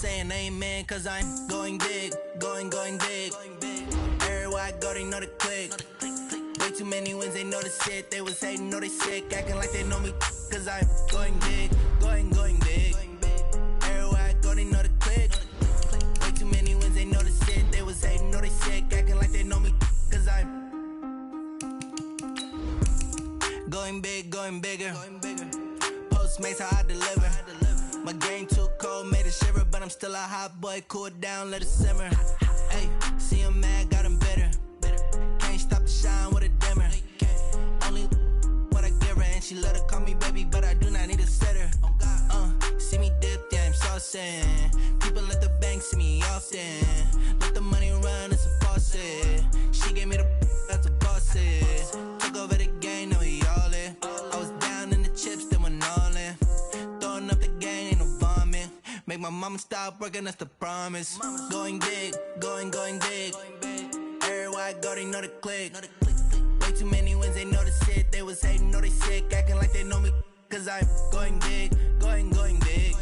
saying amen, cause I'm going big, going big. Everywhere I go, they know the click. Way too many wins, they know the shit. They was hating, know they sick, acting like they know me, cause I'm going big, going big. Everywhere I go, they know the click. Way too many wins, they know the shit. They was hating, know they sick, acting like they know me, cause I'm going big, going bigger. Postmates, how I deliver. My game too cold, made it shiver, but I'm still a hot boy. Cool it down, let it simmer. Hey, see him mad, got him bitter. Can't stop the shine with a dimmer. Only what I give her, and she let her call me baby, but I do not need a sitter. See me dip, yeah, I'm saucing. People at the bank see me often. Let the money run, it's a faucet. She gave me the that's a boss is. Took over the game, now we all in. I was down in the chips, then went all in. Throwing up the game, ain't no vomit. Make my mama stop working, that's the promise. Going big, going big. Everywhere I go, they know the click. Way too many wins, they know the shit. They was hating, know they sick, acting like they know me, cause I'm going big, going big.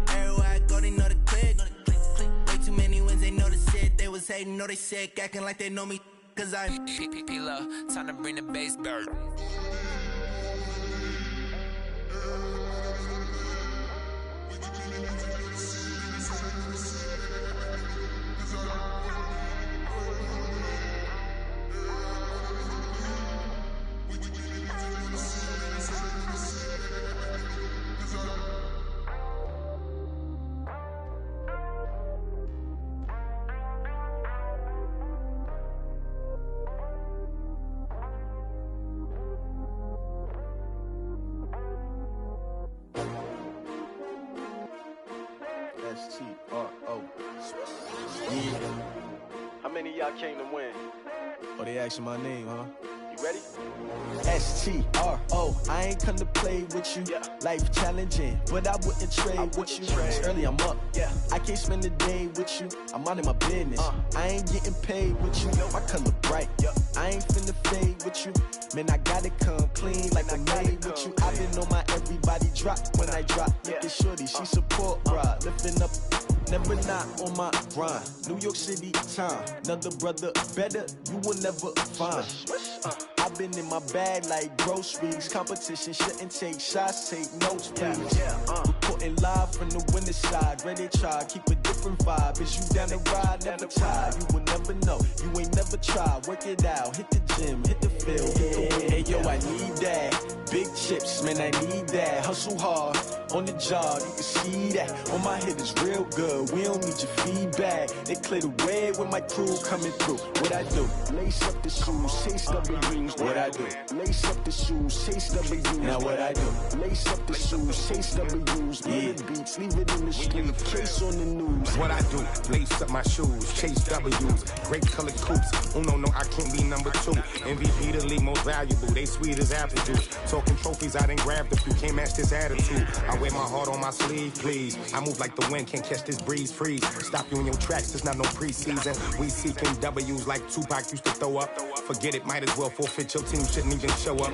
Everywhere I go, they know the click. Way too many wins, they know the shit. They was hating, know they sick, acting like they know me, cause I'm P-P-P-Love, time to bring the bass back. S-T-R-O. Yeah. How many of y'all came to win? Oh, they asking my name, huh? You ready? S-T-R-O. I ain't come to play with you. Yeah. Life challenging, but I wouldn't trade with you. It's early, I'm up. Yeah. I can't spend the day with you. I'm minding my business. I ain't getting paid with you. My color bright. I ain't finna fade with you. Man, I gotta come clean like I'm made with you. I've been on my everybody drop when I drop. Look at shorty, she support ride. Lifting up, never not on my grind. New York City time, another brother better you will never find. I've been in my bag like groceries. Competition shouldn't take shots, take notes, please. Reporting live from the winter side. Ready to try, keep a different vibe. Is you down the ride, never tired. You will never know, you ain't never tried. Work it out, hit the gym, hit the field, hit the wind. Hey yo, I need that. Big chips, man, I need that. Hustle hard, on the job, you can see that. On my head is real good, we don't need your feedback. They clear the way when my crew coming through. What I do? Lace up the shoes, chase W's. What I do? Lace up the shoes, chase W's. Now what I do? Lace up the shoes, chase W's. Yeah. Beats, leave it in the street, case on the news. What I do? Lace up my shoes, chase W's. Great colored coops. Oh no, I can't be number two. MVP the league most valuable. They sweet as apple juice. Talking trophies, I done grabbed a few. Can't match this attitude. I wear my heart on my sleeve, please. I move like the wind, can't catch this breeze. Freeze. Stop you in your tracks. There's not no preseason. We seeking W's like Tupac used to throw up. Forget it, might as well forfeit. Your team shouldn't even show up.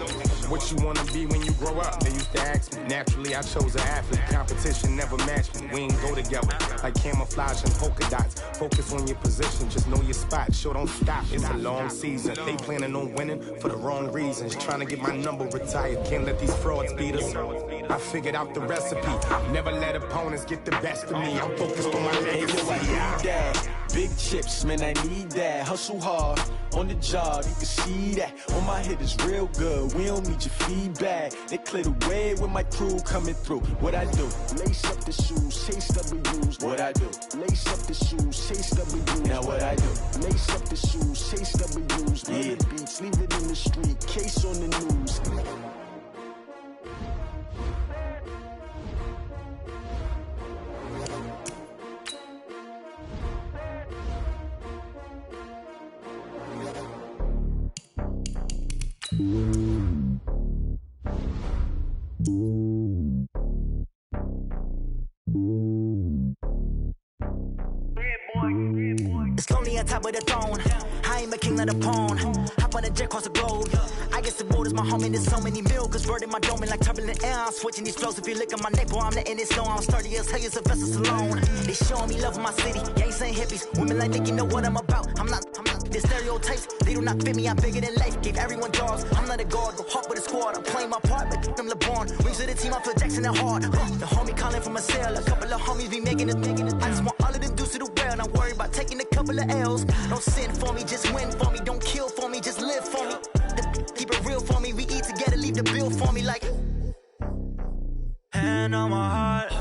What you wanna be when you grow up? They used to ask me. Naturally, I chose an athlete. Competition never matched me. We ain't go together like camouflage and polka dots. Focus on your position, just know your spot. Sure, don't stop. It's a long season. They planning on winning for the wrong reasons. Trying to get my number retired. Can't let these frauds beat us. I figured out the recipe. Never let opponents get the best of me. I'm focused on my legacy. I need that. Big chips, man, I need that. Hustle hard, on the job, you can see that. On my head is real good, we don't need your feedback. They clear the way when my crew coming through. What I do? Lace up the shoes, chase W's. What I do? Lace up the shoes, chase W's. Now what I do? Lace up the shoes, chase W's. Yeah. Beats, leave it in the street, case on the news. It's lonely on top top of the throne. I ain't a king of the pawn. Hop on a jet across the globe. I guess the world is my home and there's so many mil. Cause word in my dome like turbulent air. I'm switching these flows. If you look at my neck, boy, I'm letting it slow. I'm sturdy as hell, it's a vessel alone. They showing me love in my city. Yeah, ain't saying hippies. Women like Nick, you know what I'm about. I'm not. The stereotypes, they do not fit me. I'm bigger than life. Gave everyone jobs. I'm not a guard, go hard with a squad. I'm playing my part, but I'm LeBron. Wings of the team, I feel Jackson and hard. The homie calling from a cell. A couple of homies be making it. I just want all of them dudes to do well. Not worry about taking a couple of L's. Don't sin for me, just win for me. Don't kill for me, just live for me. Keep it real for me. We eat together, leave the bill for me like. Hand on my heart,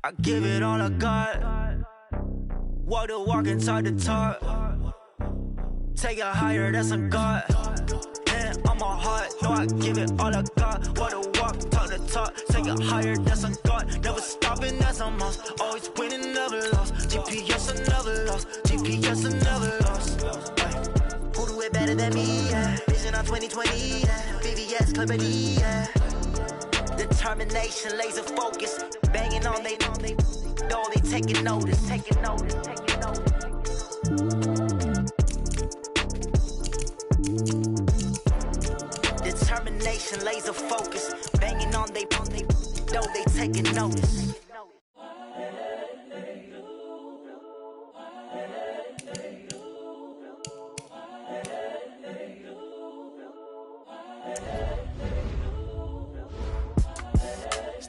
I give it all I got. Walk the walk and talk the talk. Take it higher, that's a God. Hand on my heart, no, I give it all I got. Walk the walk, talk the talk. Take it higher, that's a God. Never stopping, that's a must. Always winning, never lost. GPS, I never lost. GPS, I never lost. Who do it better than me? Yeah. Vision on 2020, yeah. VVS, Clarity, yeah. Determination, laser focus. Banging on they door, they taking notice, taking notice, taking notice. Determination, laser focus. Banging on they door, they taking notice.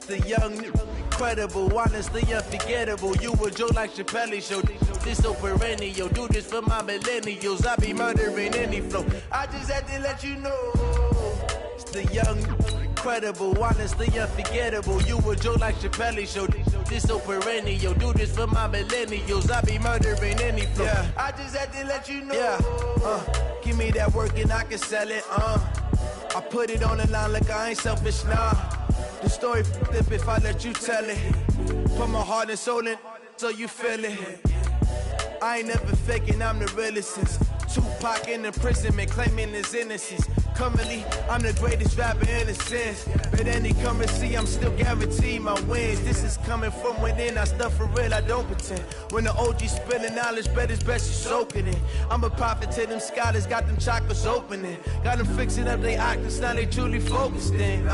The young, incredible, honestly unforgettable. You a joke like Chappelle show. This so perennial. Do this for my millennials. I be murdering any flow. I just had to let you know. It's the young, incredible, honestly unforgettable. You a joke like Chappelle show. This so perennial. Do this for my millennials. I be murdering any flow. Yeah. I just had to let you know. Yeah. Give me that work and I can sell it. I put it on the line like I ain't selfish, nah. The story flip if I let you tell it. Put my heart and soul in so you feel it. I ain't never faking, I'm the realest since Tupac in imprisonment, claiming his innocence. Currently, I'm the greatest rapper in a sense. But any currency, I'm still guaranteed my wins. This is coming from within, I stuff for real, I don't pretend. When the OG spilling knowledge, bet it's best you soak it in. I'm a prophet to them scholars, got them chakras opening. Got them fixing up their octaves, now they truly focused in.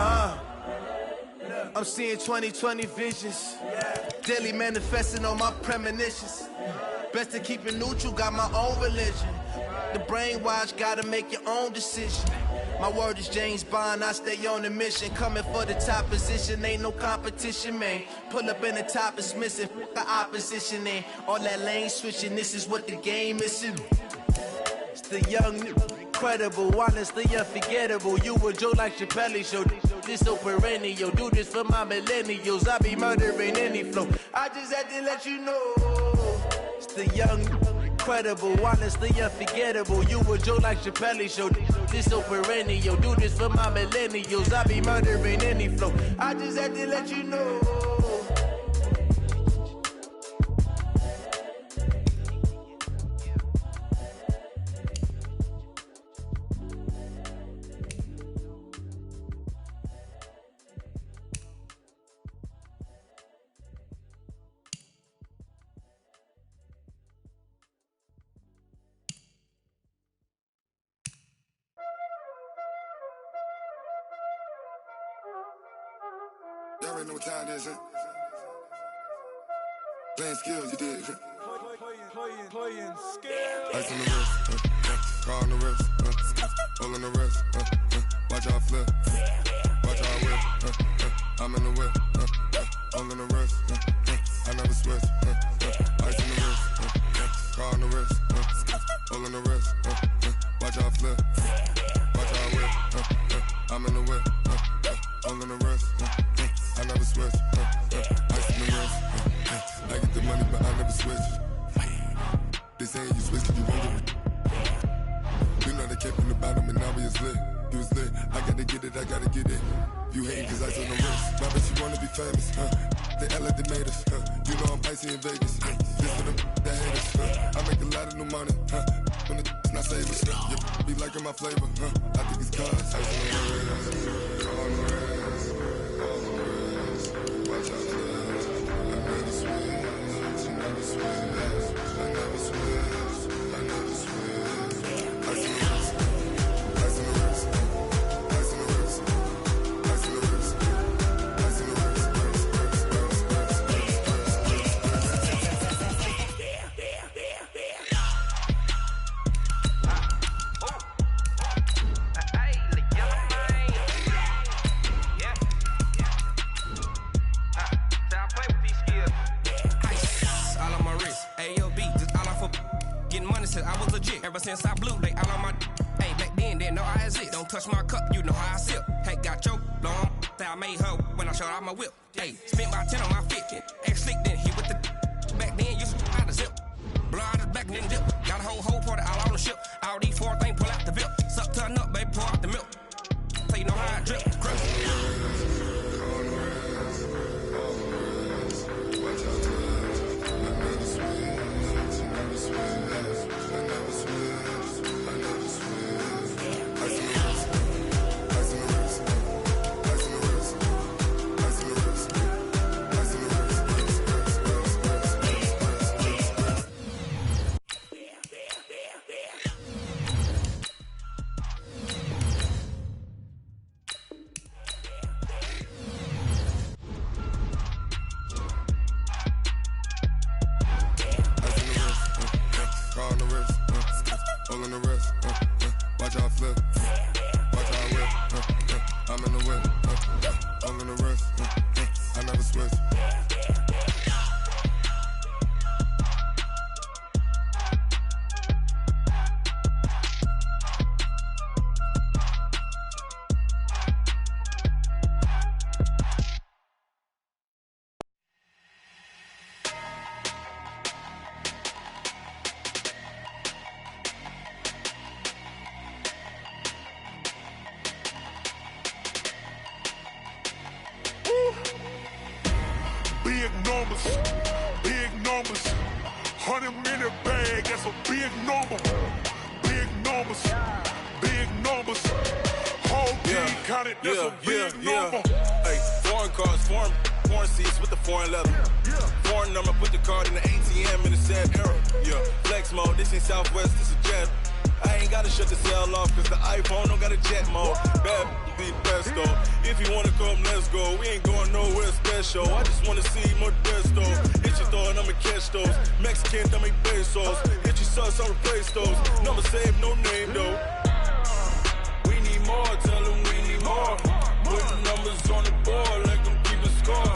I'm seeing 2020 visions. Daily manifesting on my premonitions. Best to keep it neutral, got my own religion. The brainwash, gotta make your own decision. My word is James Bond, I stay on a mission. Coming for the top position, ain't no competition, man. Pull up in the top, it's missing, the opposition, ain't all that lane switching, this is what the game is. It's the young, incredible, honestly unforgettable. You a joke like Chappelle show. This so perennial. Do this for my millennials. I be murdering any flow. I just had to let you know. It's the young, incredible, honestly unforgettable. You a joke like Chappelle show. This so perennial. Do this for my millennials. I be murdering any flow. I just had to let you know. Y'all already know what time it is, huh? Playing skills, you did. Playing skills. Ice on the wrist, car on the wrist, all on the wrist, watch how I flip, watch how I whip, I'm in the whip, all on the wrist, I never switch, ice on the wrist, car on the wrist, all on the wrist, watch how I flip, watch how I whip, I'm in the whip, all on the wrist, I never switch, ice on the wrist, I get the money but I never switch. They saying you switch, you won't get it. You know they kept in the bottom and now we is lit. You was lit, I gotta get it, I gotta get it. You hating cause ice on the wrist. My bitch, you wanna be famous, They act like they made us, You know I'm icy in Vegas, This for them that hate us, I make a lot of new money, When it's not savers, You be liking my flavor, I think it's cause ice on the wrist, on the wrist, on the wrist. Watch out, I never switch, I never switch, I never switch. since I blew, they all on my. Hey, back then, didn't know I exist. Don't touch my cup, you know how I sip. Hey, got your long. I made her when I showed out my whip. Hey, spent about 10 on my 50. Ex-slick, then hit with the. Back then, used to out the zip. Blow out his back, then dip. Got a whole party all on the ship. All these 4 things, pull out the VIP. Suck, turn up, baby, pour out the milk. So you know how I drip. Big numbers, 100-minute bag, that's a big number. Big numbers, whole team counted, that's a big number. Hey, foreign cars, foreign seats with the foreign leather. Foreign number, put the card in the ATM in the sad era. Yeah, flex mode, this ain't Southwest, this is jet. I ain't gotta shut the cell off, cause the iPhone don't got a jet mode. Bad be best though. If you wanna come, let's go. We ain't going nowhere special. I just wanna see more Modesto. Hit your throw and I'ma catch those. Mexican, dummy pesos. Hit your sus, I'll replace those. Number saved, no name though. We need more, tell them we need more. Put the numbers on the board, let them keep a score.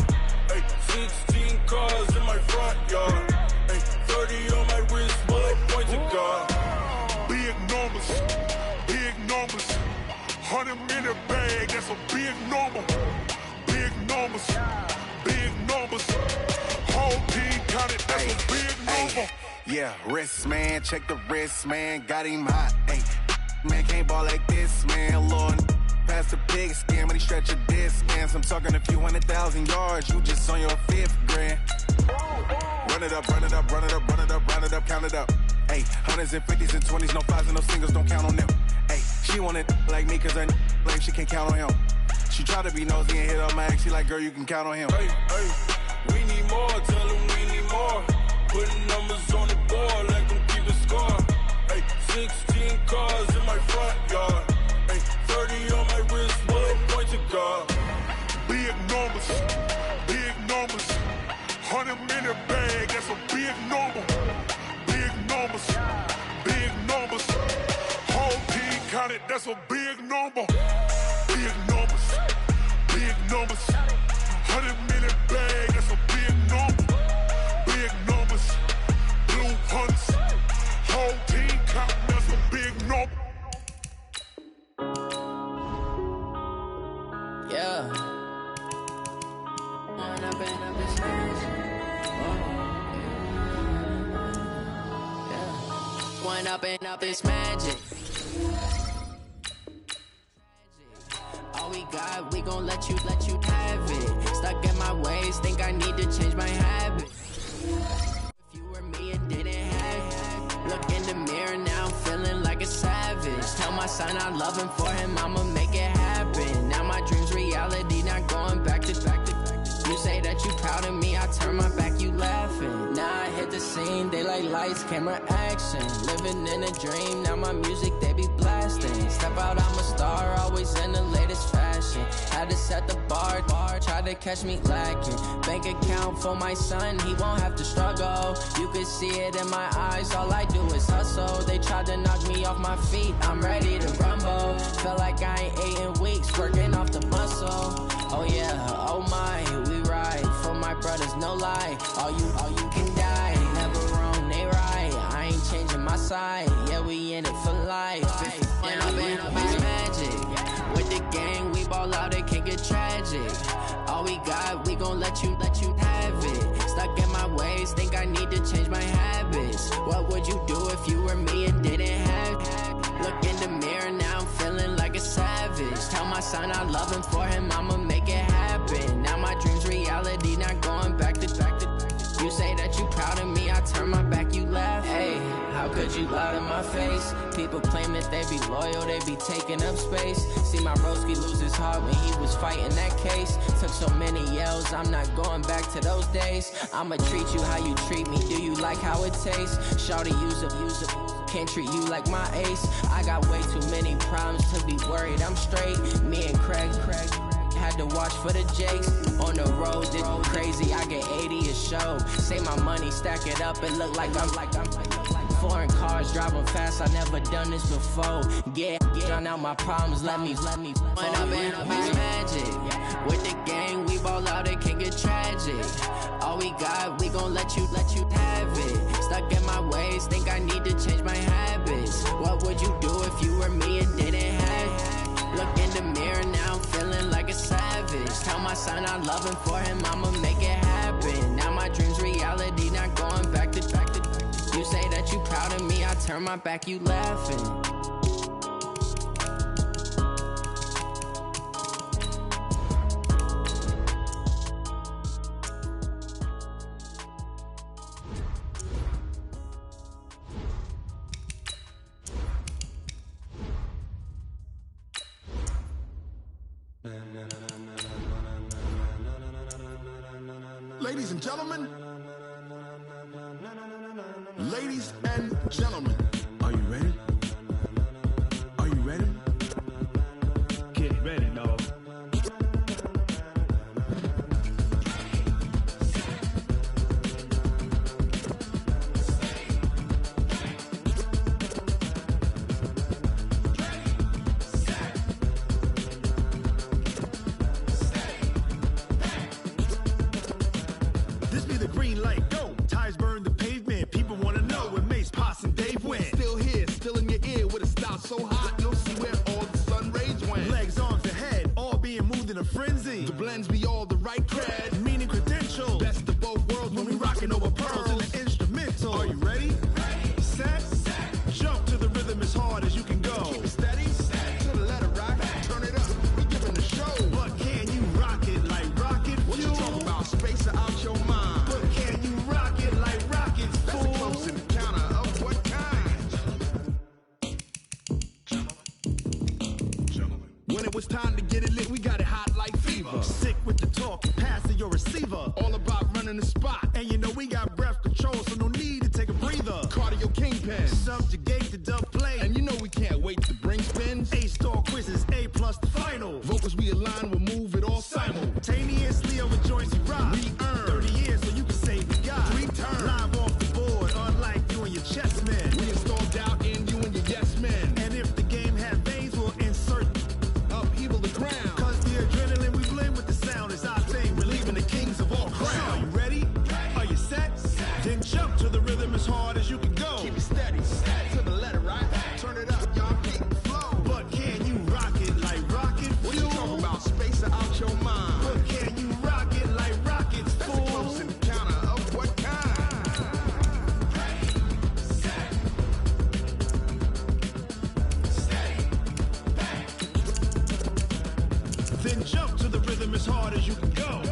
Hey, 16 cars in my front yard. Hey, 30 on my wrist, bullet point to God. Big numbers, 100-minute bag, that's a big number. Big numbers, whole team counted, that's a big number. Yeah, wrist man, check the wrist man, got him hot. Ay, man can't ball like this, man. Lord, past the pig skin when he stretch a disc, man. I'm talking a few 100,000 yards, you just on your 5th grand. Run it up, count it up. Ay, 100s and 50s and 20s, no 5s and no singles, don't count on them. Ay, she want it like me, cause her like she can't count on him. She try to be nosy and hit up my ex, she like, girl, you can count on him. Hey, we need more, tell them we need more. Putting numbers on the board, let them keep a score. Hey, 16 cars in my front yard. Hey, 30 on my wrist, bullet point to God. Big numbers, 100-minute bag, that's a big number. Big numbers, whole team counted, that's a big number. Big numbers, 100-minute bag, that's a big number. Big numbers, blue hunts, whole team counted, that's a big number. Yeah. One up and up is magic. All we got, we gon' let you have it. Stuck in my ways, think I need to change my habit. If you were me and didn't have it, look in the mirror now, I'm feeling like a savage. Tell my son I love him, for him I'ma make it happen. Now my dream's reality, not going back to. You say that you proud of me, I turn my back, you laughing. Now I hit the scene, they like lights, camera, action. Living in a dream, now my music, they be blasting. Step out, I'm a star, always in the latest fashion. Had to set the bar, try to catch me lacking. Bank account for my son, he won't have to struggle. You can see it in my eyes, all I do is hustle. They tried to knock me off my feet, I'm ready to rumble. Felt like I ain't ate in weeks, working off the muscle. Oh yeah, oh my, we ride for my brothers, no lie. All you can die, never wrong, they right. I ain't changing my side, yeah, we in it got, we gon' let you have it. Stuck in my ways, think I need to change my habits. What would you do if you were me and didn't have it? Look in the mirror, now I'm feeling like a savage. Tell my son I love him, for him I'ma make it happen. Now my dream's reality, not going back to. You say that you proud of me, I turn my back, you laugh. Hey, how could you lie to my face? People claim that they be loyal, they be taking up space. See my broski lose his heart when he was fighting that case. Took so many yells, I'm not going back to those days. I'ma treat you how you treat me, do you like how it tastes? Shawty, use it. Can't treat you like my ace. I got way too many problems to be worried, I'm straight. Me and Craig had to watch for the Jakes. On the road, it's crazy, I get 80 a show. Say my money, stack it up, it look like I'm foreign cars, driving fast, I never done this before. Yeah, drown out my problems, let me Went up and up is magic. With the gang, we ball out, it can get tragic. All we got, we gon' let you have it. Stuck in my ways, think I need to change my habits. What would you do if you were me and didn't have it? Look in the mirror, now I'm feeling like a savage. Tell my son I love him, for him I'ma make it happen. Now my dream's reality, not going back to. You say that you proud of me, I turn my back, you laughing. Ladies and gentlemen, ladies and gentlemen, are you ready? Are you ready? Get ready, dog. This be the green light, go. Tires burn the pavement. People wanna know where Mace, Pops, and Dave went. Still here, still in your ear with a style so hot, you'll see where all the sun rays went. Legs, arms, and head, all being moved in a frenzy. The blends be all the right cred, meaning credentials. Best of both worlds when we rockin' over pearls in the instrumental. Are you ready? Set, jump to the rhythm as hard as you can go. Keep it steady, to the letter rock, turn it up, we giving the show. But can you rock it like rocket fuel? What you talking about, space or out your mind? But can you rock it like rockets, fool? That's a close encounter of what kind? Gentlemen. When it was time to get it lit, we got it hot like fever. Sick with the talk, passing your receiver. All about running the spot. And you know we got breath control, so no need to take a breather. Cardio kingpin, subjugate the dub play. And you know we can't wait to bring spins. A-star quizzes, A+ the final. Vocals we align, we'll move it all simultaneously over joints we rock. We earn 30 years, so you can say we got 3 turns. Live off the board, unlike you and your chess men. We install doubt in you and your yes men. And if the game had veins, we'll insert upheaval the ground. Cause the adrenaline we blend with the sound is our thing. We're leaving the kings of all crowns. So are you ready? Are you set? Then jump to the rhythm as hard as you can go. Keep it steady, to the letter, right? Turn it up, y'all keep the flow. But can you rock it like rocket fuel? What you talking about, space or out your mind? But can you rock it like rockets, fool? That's a close encounter of what kind? Then jump to the rhythm as hard as you can go.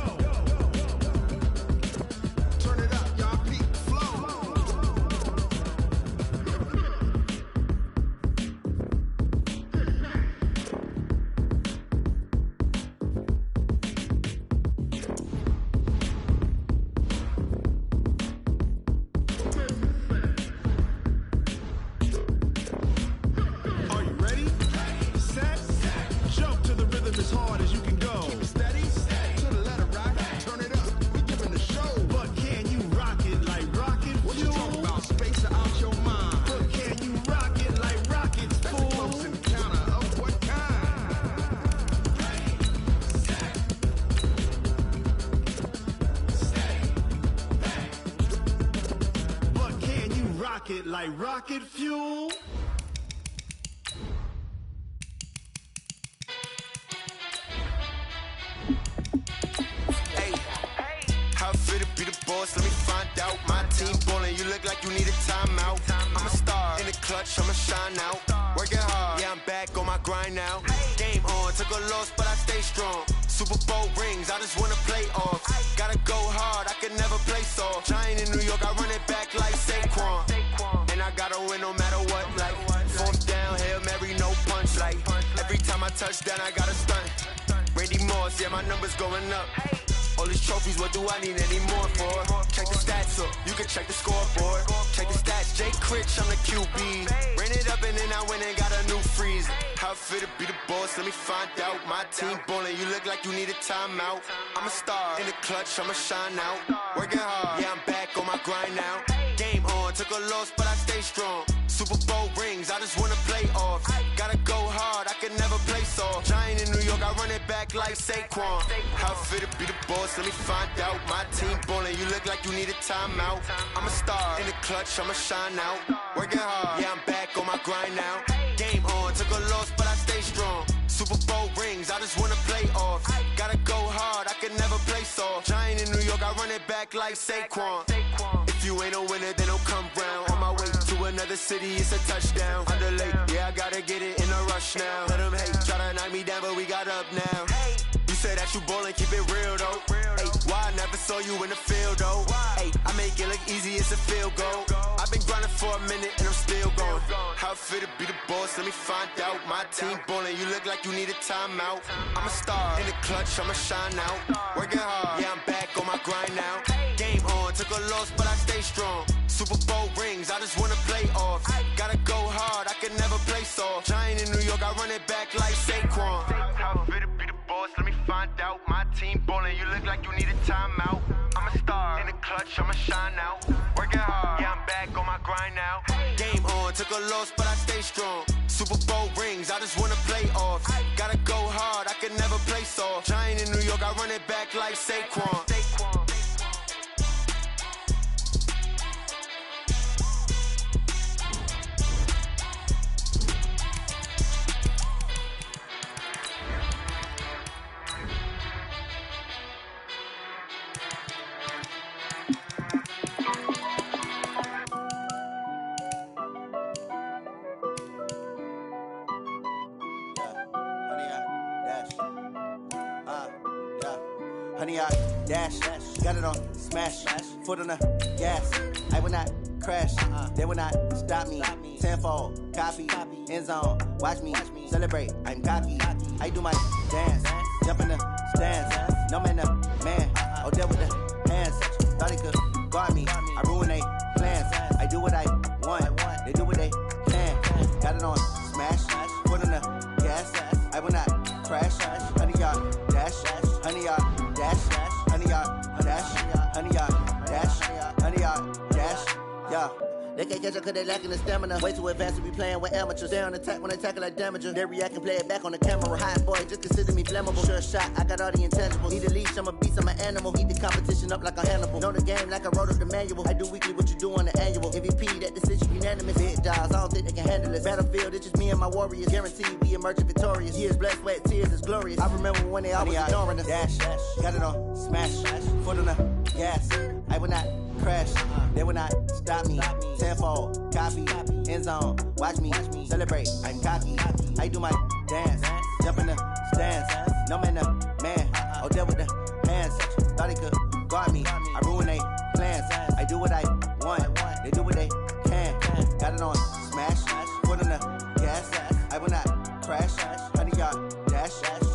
Turn it up, y'all peep the flow. Are you ready? Set, jump to the rhythm as hard as you can go. Keep it steady, to the letter rock, turn it up, we giving the show. But can you rock it like rocket fuel? What you talking about, space or out your mind? But can you rock it like rockets, fool? That's a close encounter of what kind? But can you rock it like rocket fuel? boss, let me find out. My team ballin', you look like you need a timeout. I'm a star in the clutch, I'ma shine out. Working hard, yeah, I'm back on my grind now. Game on, took a loss, but I stay strong. Super Bowl rings, I just wanna play off. Gotta go hard, I can never play soft. Giant in New York, I run it back like Saquon. And I gotta win no matter what, like fourth down, Hail Mary, no punch. Like every time I touch down, I gotta stunt. Randy Moss, yeah, my numbers going up. All these trophies, what do I need any more for? Check the stats up, you can check the scoreboard. Check the stats, Jay Critch, I'm the QB. Ran it up and then I went and got a new freeze. How it feel to be the boss, let me find out. My team ballin', you look like you need a timeout. I'm a star in the clutch, I'ma shine out. Working hard, yeah, I'm back on my grind now. Game on, took a loss, but I stay strong. Super Bowl rings, I just wanna play off. Gotta go hard, I can never play soft. Giant in New York, I run it back like Saquon. How it feel to be the boss, let me find out. My team ballin', you look like you need a timeout. I'm a star in the clutch, I'ma shine out. Working hard, yeah, I'm back on my grind now. Game on, took a loss, but I stay strong. Super Bowl rings, I just wanna play off. Gotta go hard, I can never play soft. Giant in New York, I run it back like Saquon. If you ain't a winner, then don't come round. On my way to another city, it's a touchdown. Underlay, yeah, I gotta get it in a rush now. Let them hate, try to knock me down, but we got up now. You say that you ballin', keep it real though. Hey, why I never saw you in the field though? Hey, I make it look easy, it's a field goal. I've been grinding for a minute and I'm still going. How it feel to be the boss, let me find out. My team ballin', you look like you need a timeout. I'm a star in the clutch, I'ma shine out. Working hard, yeah, I'm back on my grind now. Game on, took a loss, but I stay strong. Super Bowl rings, I just wanna play off. Gotta go hard, I can never play soft. Giant in New York, I run it back like Saquon. How it feel to be the boss, let me find out. My team ballin', you look like you need a timeout. I'm a star in the clutch, I'ma shine out. Working hard, yeah, I'm back on my grind now. Game on, took a loss, but I stay strong. Super Bowl rings, I just wanna play off. Gotta go hard, I can never play soft. Giant in New York, I run it back like Saquon. Honey, I dash, got it on smash, foot on the gas. I will not crash, they will not stop me. Tenfold, copy, end zone, watch me celebrate. I'm cocky, I do my dance, jump in the stands. No man, the man, oh, there with the hands. Thought he could guard me, I ruin they plans. I do what I want, they do what they can. Got it on smash, foot on the gas. I will not crash, honey, y'all dash, honey, y'all dash, honey, y'all dash, honey, y'all dash, honey, y'all dash, yeah. They can't catch up cause they lacking the stamina. Way too advanced to be playing with amateurs. Stay on attack when they tackle like damager. They react and play it back on the camera. Hot boy, just consider me flammable. Sure shot, I got all the intangibles. Need a leash, I'm a beast, I'm an animal. Eat the competition up like a Hannibal. Know the game like I wrote up the manual. I do weekly what you do on the annual. MVP, that decision unanimous. Big dogs, I don't think they can handle this. Battlefield, it's just me and my warriors. Guaranteed we emerge victorious. Years, blood, sweat, tears, is glorious. I remember when they always ignoring us. Dash, got it on smash, foot on the gas. I will not crash, they will not stop me. Tenfold, copy, end zone, watch me celebrate. I'm cocky, I do my dance, jump in the stands. No man, the man, oh, there with the hands. Thought he could guard me, I ruin they plans. I do what I want, they do what they can. Got it on smash, foot on the gas. I will not crash, honey, y'all dash,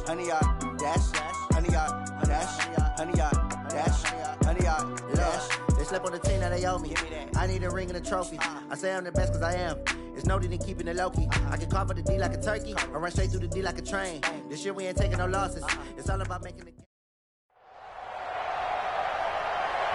honey, y'all dash, honey, y'all dash, honey, y'all dash, honey, y'all dash. They slept on the team that they owe me. I need a ring and a trophy. I say I'm the best cause I am. It's no need in keeping it low-key. I can carve up the D like a turkey or run straight through the D like a train. This year we ain't taking no losses. It's all about making the game.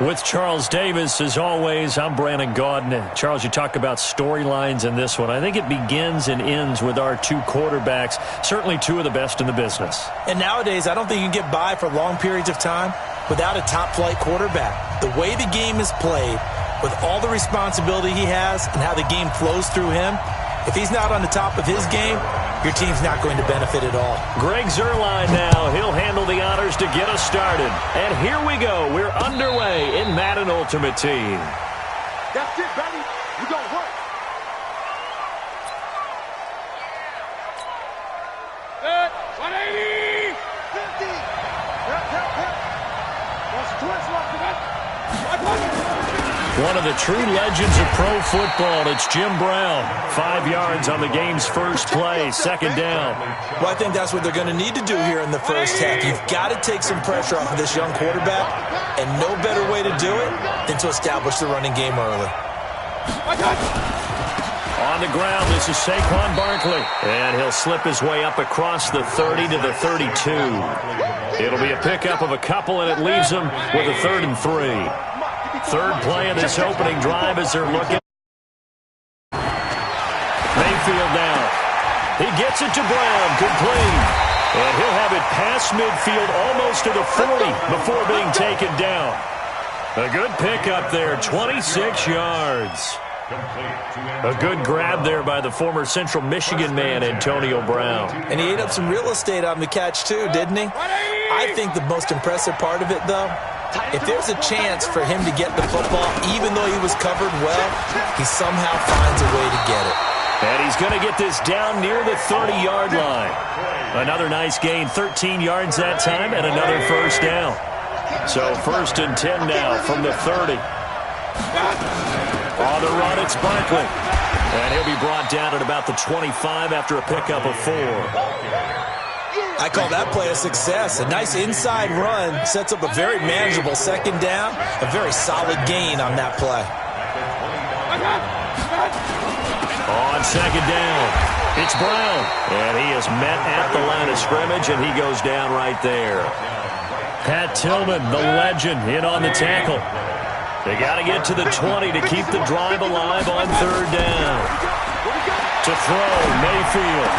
With Charles Davis, as always, I'm Brandon Gaudin. Charles, you talk about storylines in this one. I think it begins and ends with our two quarterbacks, certainly two of the best in the business. And nowadays, I don't think you can get by for long periods of time without a top-flight quarterback. The way the game is played, with all the responsibility he has and how the game flows through him, if he's not on the top of his game, your team's not going to benefit at all. Greg Zuerlein now. He'll handle the honors to get us started. And here we go. We're underway in Madden Ultimate Team. That's it, baby. We gonna work. Good. 180. 50. That's twist left to that. One of the true legends of pro football, it's Jim Brown. 5 yards on the game's first play, second down. Well, I think that's what they're going to need to do here in the first half. You've got to take some pressure off of this young quarterback, and no better way to do it than to establish the running game early. On the ground, this is Saquon Barkley, and he'll slip his way up across the 30 to the 32. It'll be a pickup of a couple, and it leaves them with a 3rd and 3. Third play of this opening drive as they're looking. Mayfield down. He gets it to Brown, complete. And he'll have it past midfield almost to the 40 before being taken down. A good pickup there, 26 yards. A good grab there by the former Central Michigan man, Antonio Brown. And he ate up some real estate on the catch too, didn't he? I think the most impressive part of it, though, if there's a chance for him to get the football, even though he was covered well, he somehow finds a way to get it. And he's going to get this down near the 30-yard line. Another nice gain, 13 yards that time, and another first down. So 1st and 10 now from the 30. On the run, it's Barkley. And he'll be brought down at about the 25 after a pickup of 4. I call that play a success. A nice inside run sets up a very manageable second down. A very solid gain on that play. On second down, it's Brown. And he is met at the line of scrimmage, and he goes down right there. Pat Tillman, the legend, in on the tackle. They got to get to the 20 to keep the drive alive on 3rd down. To throw, Mayfield.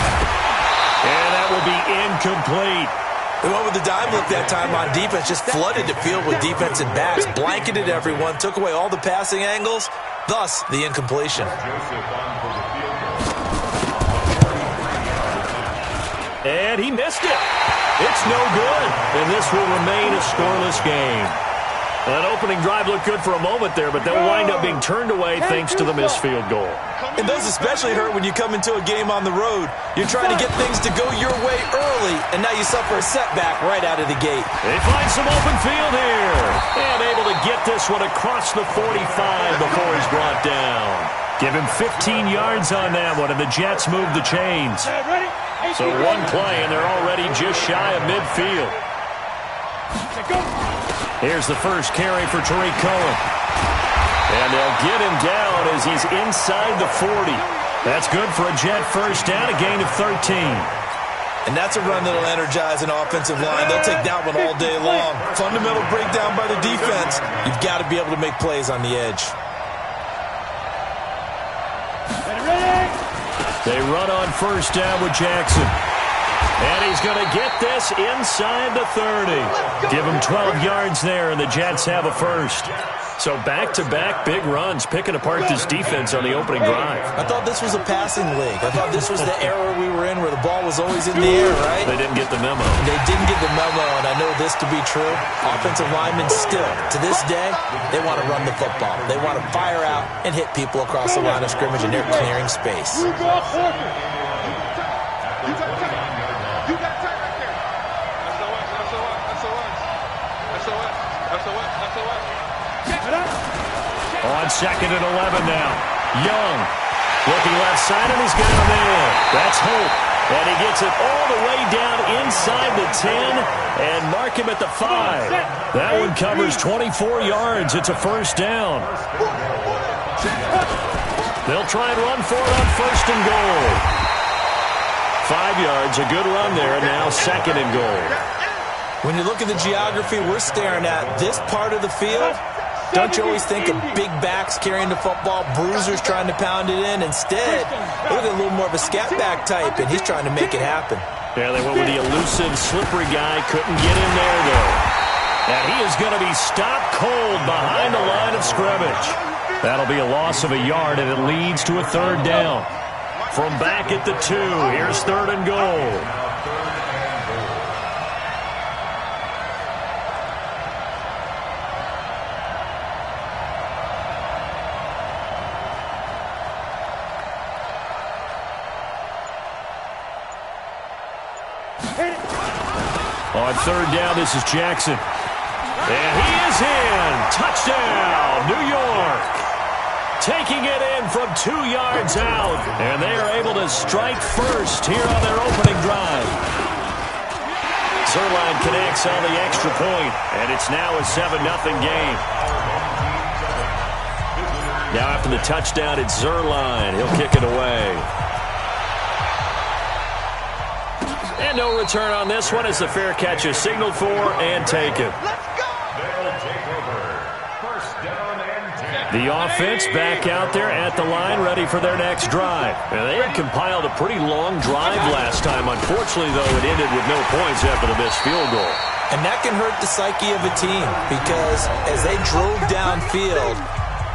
And that will be incomplete. They went with the dime look that time on defense, just flooded the field with defensive backs, blanketed everyone, took away all the passing angles, thus the incompletion. And he missed it. It's no good, and this will remain a scoreless game. That opening drive looked good for a moment there, but they'll wind up being turned away thanks to the missed field goal. And those especially hurt when you come into a game on the road. You're trying to get things to go your way early, and now you suffer a setback right out of the gate. They find some open field here, and able to get this one across the 45 before he's brought down. Give him 15 yards on that one, and the Jets move the chains. So one play, and they're already just shy of midfield. Here's the first carry for Tariq Cohen. And they'll get him down as he's inside the 40. That's good for a Jet first down, a gain of 13. And that's a run that'll energize an offensive line. They'll take that one all day long. Fundamental breakdown by the defense. You've got to be able to make plays on the edge. They run on first down with Jackson. And he's going to get this inside the 30. Give him 12 yards there, and the Jets have a first. So back-to-back big runs, picking apart this defense on the opening drive. I thought this was a passing league. I thought this was the era we were in where the ball was always in the air, right? They didn't get the memo. They didn't get the memo, and I know this to be true. Offensive linemen still, to this day, they want to run the football. They want to fire out and hit people across the line of scrimmage, and they're clearing space. On 2nd and 11 now. Young looking left side, and he's got him in. That's Hope. And he gets it all the way down inside the 10 and mark him at the 5. That one covers 24 yards. It's a first down. They'll try and run for it on 1st and goal. 5 yards, a good run there, and now 2nd and goal. When you look at the geography we're staring at, this part of the field, don't you always think of big backs carrying the football, bruisers trying to pound it in? Instead, look at a little more of a scat back type, and he's trying to make it happen. Yeah, they went with the elusive, slippery guy. Couldn't get in there, though. And he is going to be stopped cold behind the line of scrimmage. That'll be a loss of a yard, and it leads to a 3rd down. From back at the 2, here's 3rd and goal. On 3rd down, this is Jackson. And he is in. Touchdown, New York. Taking it in from 2 yards out. And they are able to strike first here on their opening drive. Zerline connects on the extra point, and it's now a 7-0 game. Now after the touchdown, it's Zerline. He'll kick it away. And no return on this one as the fair catch is signaled for and taken. The offense back out there at the line, ready for their next drive. And they had compiled a pretty long drive last time. Unfortunately, though, it ended with no points after the missed field goal. And that can hurt the psyche of a team because as they drove downfield,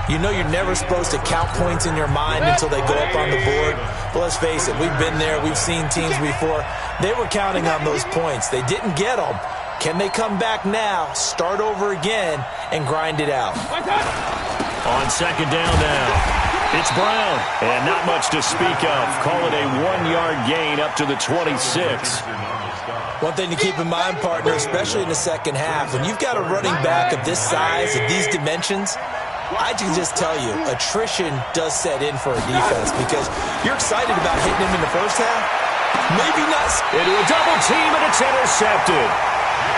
you know you're never supposed to count points in your mind until they go up on the board. But let's face it, we've been there. We've seen teams before. They were counting on those points. They didn't get them. Can they come back now, start over again, and grind it out? On 2nd down now, it's Brown. And not much to speak of. Call it a 1-yard gain up to the 26. One thing to keep in mind, partner, especially in the second half, when you've got a running back of this size, of these dimensions, I can just tell you, attrition does set in for a defense because you're excited about hitting him in the first half. Maybe not. Into a double team, and it's intercepted.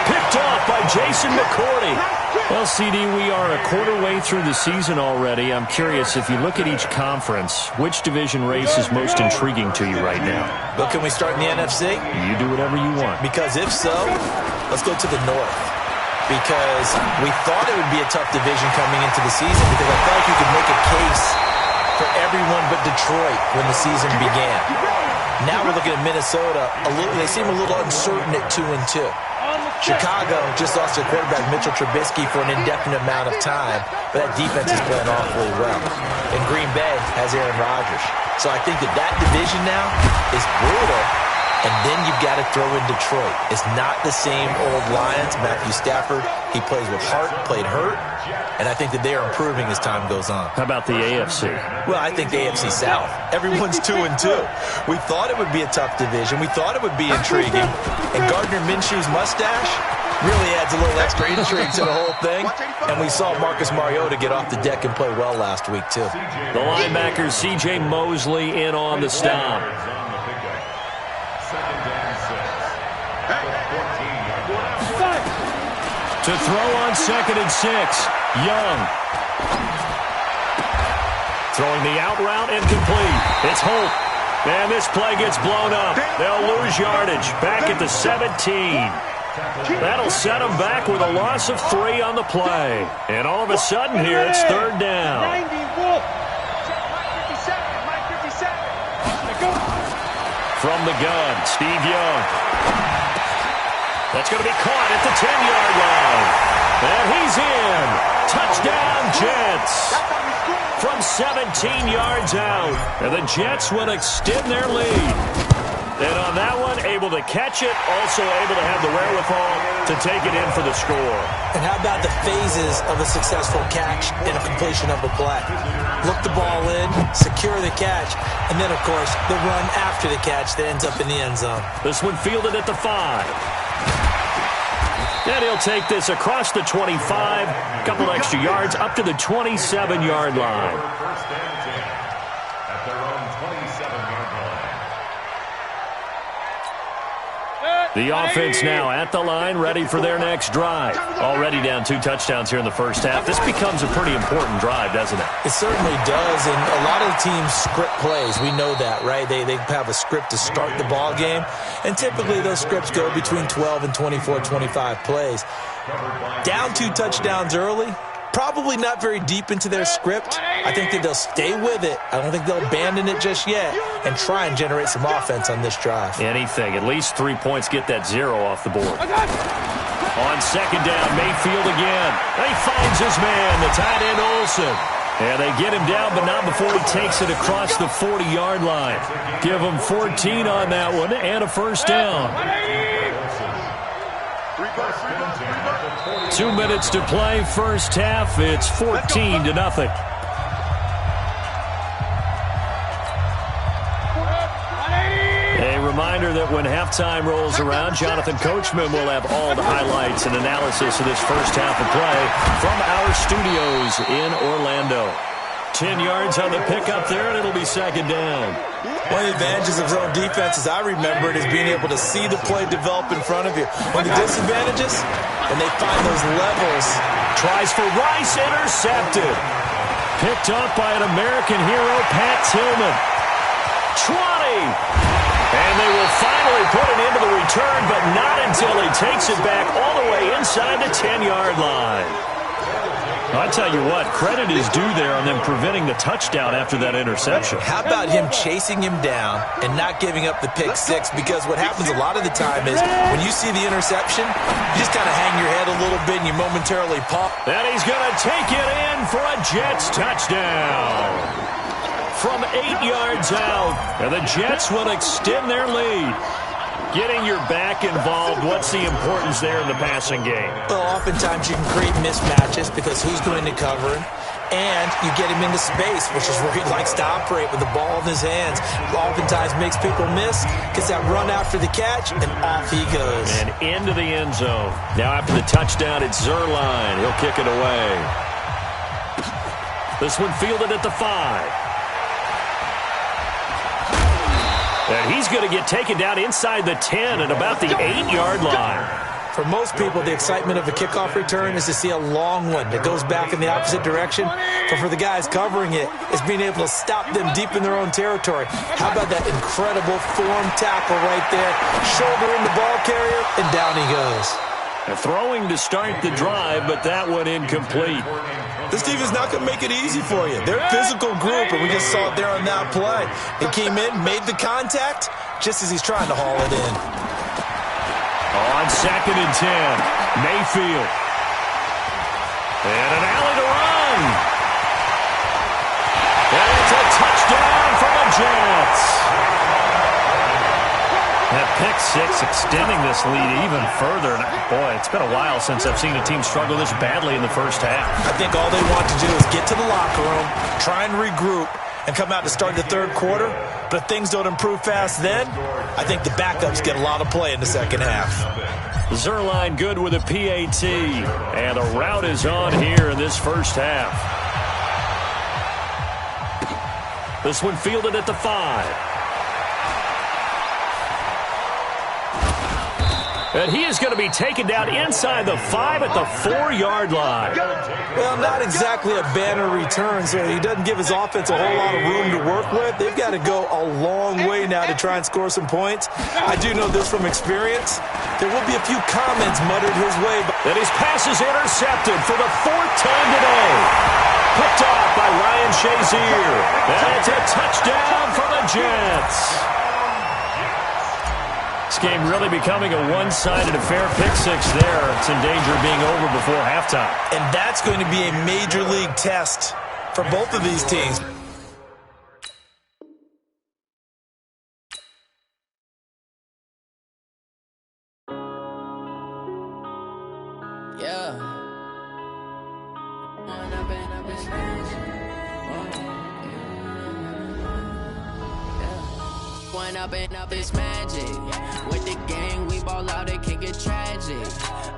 Picked off by Jason McCourty. Well, CD, we are a quarter way through the season already. I'm curious, if you look at each conference, which division race is most intriguing to you right now? But can we start in the NFC? You do whatever you want. Because if so, let's go to the North. Because we thought it would be a tough division coming into the season because I felt like you could make a case for everyone but Detroit when the season began. Now we're looking at Minnesota. They seem a little uncertain at 2-2. Chicago just lost their quarterback, Mitchell Trubisky, for an indefinite amount of time, but that defense is playing awfully well. And Green Bay has Aaron Rodgers. So I think that division now is brutal. And then you've got to throw in Detroit. It's not the same old Lions. Matthew Stafford, he plays with heart, played hurt. And I think that they are improving as time goes on. How about the AFC? Well, I think the AFC South. Everyone's 2-2. We thought it would be a tough division. We thought it would be intriguing. And Gardner Minshew's mustache really adds a little extra intrigue to the whole thing. And we saw Marcus Mariota get off the deck and play well last week, too. The linebacker, C.J. Mosley, in on the stop. To throw on 2nd and 6, Young. Throwing the out route incomplete. It's Holt. And this play gets blown up. They'll lose yardage. Back at the 17. That'll set them back with a loss of 3 on the play. And all of a sudden here, it's 3rd down. From the gun, Steve Young. That's going to be caught at the 10-yard line. And he's in. Touchdown, Jets. From 17 yards out. And the Jets will extend their lead. And on that one, able to catch it, also able to have the wherewithal to take it in for the score. And how about the phases of a successful catch and a completion of a play? Look the ball in, secure the catch, and then, of course, the run after the catch that ends up in the end zone. This one fielded at the 5. And he'll take this across the 25, a couple extra yards, up to the 27-yard line. The offense now at the line, ready for their next drive. Already down 2 touchdowns here in the first half. This becomes a pretty important drive, doesn't it? It certainly does, and a lot of the teams script plays. We know that, right? They have a script to start the ball game, and typically those scripts go between 12 and 24, 25 plays. Down 2 touchdowns early, probably not very deep into their script. I think that they'll stay with it. I don't think they'll abandon it just yet and try and generate some offense on this drive. Anything. At least 3 points, get that 0 off the board. On 2nd down, Mayfield again. He finds his man, the tight end Olsen. And they get him down, but not before he takes it across the 40-yard line. Give him 14 on that one and a first down. 2 minutes to play, first half. It's 14-0. A reminder that when halftime rolls around, Jonathan Coachman will have all the highlights and analysis of this first half of play from our studios in Orlando. 10 yards on the pickup there, and it'll be second down. One of the advantages of zone defense, as I remember it, is being able to see the play develop in front of you. One of the disadvantages, when they find those levels. Tries for Rice, intercepted. Picked up by an American hero, Pat Tillman. 20. And they will finally put it into the return, but not until he takes it back all the way inside the 10-yard line. I tell you what, credit is due there on them preventing the touchdown after that interception. How about him chasing him down and not giving up the pick six? Because what happens a lot of the time is when you see the interception, you just kind of hang your head a little bit and you momentarily pop. And he's going to take it in for a Jets touchdown. From 8 yards out, and the Jets will extend their lead. Getting your back involved, what's the importance there in the passing game? Well, oftentimes you can create mismatches because who's going to cover him, and you get him into space, which is where he likes to operate with the ball in his hands. Oftentimes makes people miss, gets that run after the catch, and off he goes. And into the end zone. Now after the touchdown, it's Zerline. He'll kick it away. This one fielded at the 5. And he's going to get taken down inside the 10 at about the 8-yard line. For most people, the excitement of a kickoff return is to see a long one that goes back in the opposite direction. But for the guys covering it, it's being able to stop them deep in their own territory. How about that incredible form tackle right there? Shoulder in the ball carrier, and down he goes. Throwing to start the drive, but that one incomplete. This team is not going to make it easy for you. They're a physical group, and we just saw it there on that play. He came in, made the contact, just as he's trying to haul it in. On 2nd and 10, Mayfield. And an alley to run. And it's a touchdown for the Jets. That pick six extending this lead even further. And boy, it's been a while since I've seen a team struggle this badly in the first half. I think all they want to do is get to the locker room, try and regroup, and come out to start the third quarter. But if things don't improve fast then, I think the backups get a lot of play in the second half. Zerline good with a PAT. And a route is on here in this first half. This one fielded at the 5. And he is going to be taken down inside the 5 at the 4-yard line. Well, not exactly a banner return, so he doesn't give his offense a whole lot of room to work with. They've got to go a long way now to try and score some points. I do know this from experience. There will be a few comments muttered his way. And his pass is intercepted for the 4th time today. Picked off by Ryan Shazier. And it's a touchdown for the Jets. This game really becoming a one-sided affair. Pick six there. It's in danger of being over before halftime. And that's going to be a major league test for both of these teams. Yeah. Up is magic. With the gang, we ball out, it can get tragic.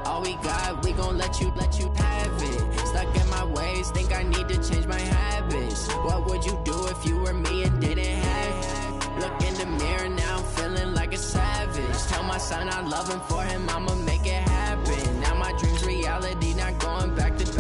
All we got, we gon' let you have it. Stuck in my ways, think I need to change my habits. What would you do if you were me and didn't have it? Look in the mirror, now I'm feeling like a savage. Tell my son I love him, for him I'ma make it happen. Now my dream's reality, not going back to.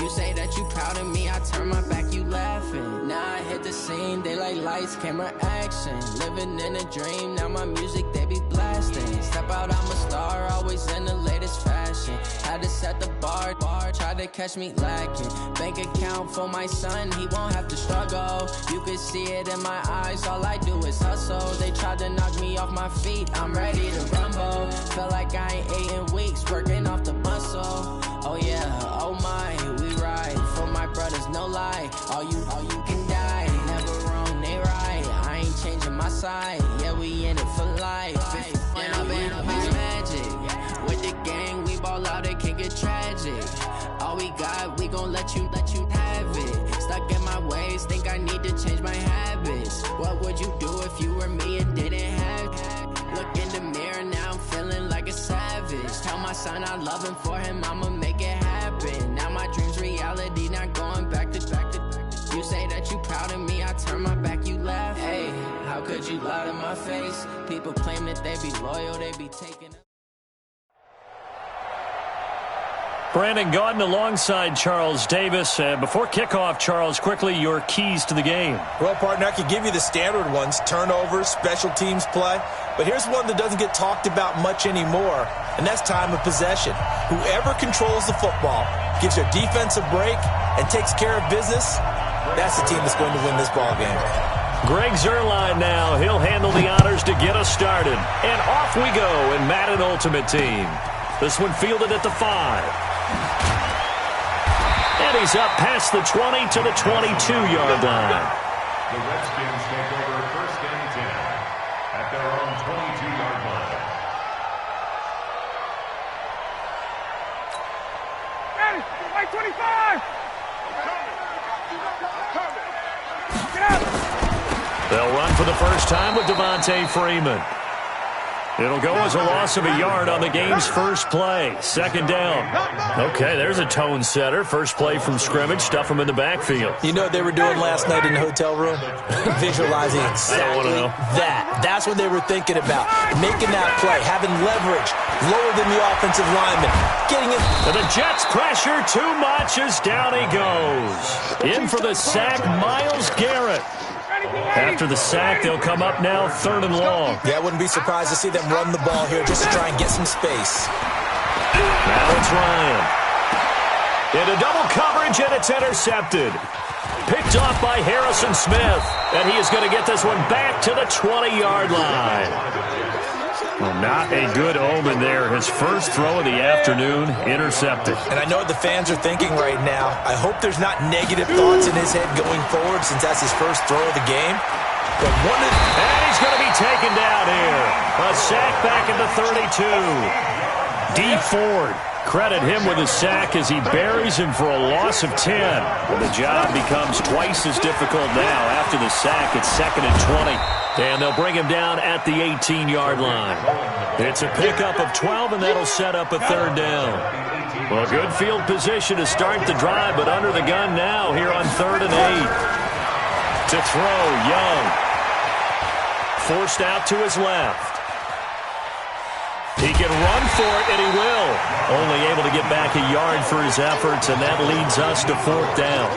You say that you proud of me, I turn my back, you laughing. Now I hit the scene, they like lights, camera, action. Living in a dream, now my music, they be blasting. Step out, I'm a star, always in the latest fashion. Had to set the bar, try to catch me lacking. Bank account for my son, he won't have to struggle. You can see it in my eyes, all I do is hustle. They tried to knock me off my feet, I'm ready to rumble. Feel like I ain't ate in weeks, working off the muscle. Oh yeah, oh my, we ride for my brothers, no lie. side. Yeah, we in it for life. When I been up is magic. With the gang, we ball out, it can get tragic. All we got, we gon' let you have it. Stuck in my ways, think I need to change my habits. What would you do if you were me and didn't have it? Look in the mirror, now I'm feeling like a savage. Tell my son I love him, for him I'ma make it happen. Now my dream's reality, not going back to. You say that you proud of me, I turn my back, you laugh. Hey, how could you lie to my face? People claim that they be loyal, they be taking. Brandon Gaudin alongside Charles Davis. Before kickoff, Charles, quickly your keys to the game. Well, partner, I could give you the standard ones, turnovers, special teams play. But here's one that doesn't get talked about much anymore, and that's time of possession. Whoever controls the football, gives their defense a break, and takes care of business, that's the team that's going to win this ball game. Greg Zuerlein now. He'll handle the honors to get us started. And off we go in Madden Ultimate Team. This one fielded at the 5. And he's up past the 20 to the 22-yard line. The Redskins take over first and 10 at their own 22-yard line. Ready, right 25! They'll run for the first time with Devontae Freeman. It'll go as a loss of a yard on the game's first play. Second down. Okay, there's a tone setter. First play from scrimmage. Stuff them in the backfield. You know what they were doing last night in the hotel room? Visualizing exactly that. That's what they were thinking about. Making that play, having leverage, lower than the offensive lineman, getting it. And the Jets pressure too much as down he goes. In for the sack, Myles Garrett. After the sack, they'll come up now 3rd and long. Yeah, I wouldn't be surprised to see them run the ball here just to try and get some space. Now it's Ryan. Into double coverage, and it's intercepted. Picked off by Harrison Smith. And he is going to get this one back to the 20-yard line. Well, not a good omen there. His first throw of the afternoon, intercepted. And I know what the fans are thinking right now. I hope there's not negative thoughts in his head going forward since that's his first throw of the game. But and he's going to be taken down here. A sack back at the 32. Dee Ford, credit him with a sack as he buries him for a loss of 10. And the job becomes twice as difficult now. After the sack, it's 2nd and 20. And they'll bring him down at the 18-yard line. It's a pickup of 12, and that'll set up a 3rd down. Well, good field position to start the drive, but under the gun now here on 3rd and 8. To throw, Young. Forced out to his left. He can run for it, and he will. Only able to get back a yard for his efforts, and that leads us to 4th down.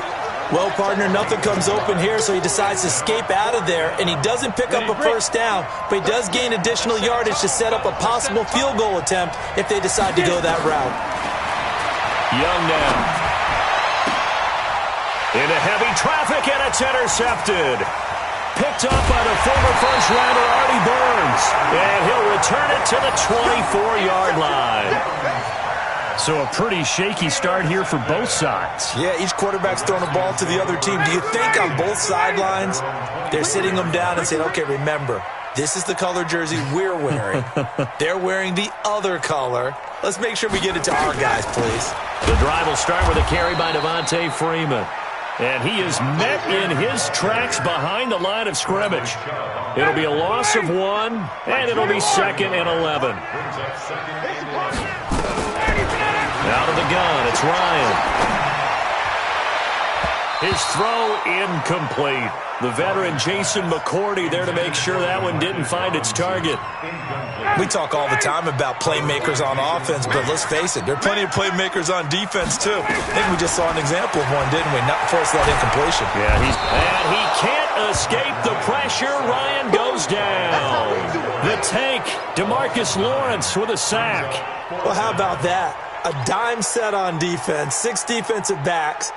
Well, partner, nothing comes open here, so he decides to escape out of there, and he doesn't pick up a first down, but he does gain additional yardage to set up a possible field goal attempt if they decide to go that route. Young now. Into heavy traffic, and it's intercepted. Picked up by the former first-rounder Artie Burns, and he'll return it to the 24-yard line. So a pretty shaky start here for both sides. Yeah, each quarterback's throwing a ball to the other team. Do you think on both sidelines they're sitting them down and saying, okay, remember, this is the color jersey we're wearing. They're wearing the other color. Let's make sure we get it to our guys, please. The drive will start with a carry by Devontae Freeman. And he is met in his tracks behind the line of scrimmage. It'll be a loss of 1, and it'll be 2nd and 11. Out of the gun, it's Ryan. His throw incomplete. The veteran Jason McCourty there to make sure that one didn't find its target. We talk all the time about playmakers on offense, but let's face it, there are plenty of playmakers on defense, too. I think we just saw an example of one, didn't we? Not force that incompletion. Yeah, and he can't escape the pressure. Ryan goes down. The tank, DeMarcus Lawrence with a sack. Well, how about that? A dime set on defense, 6 defensive backs.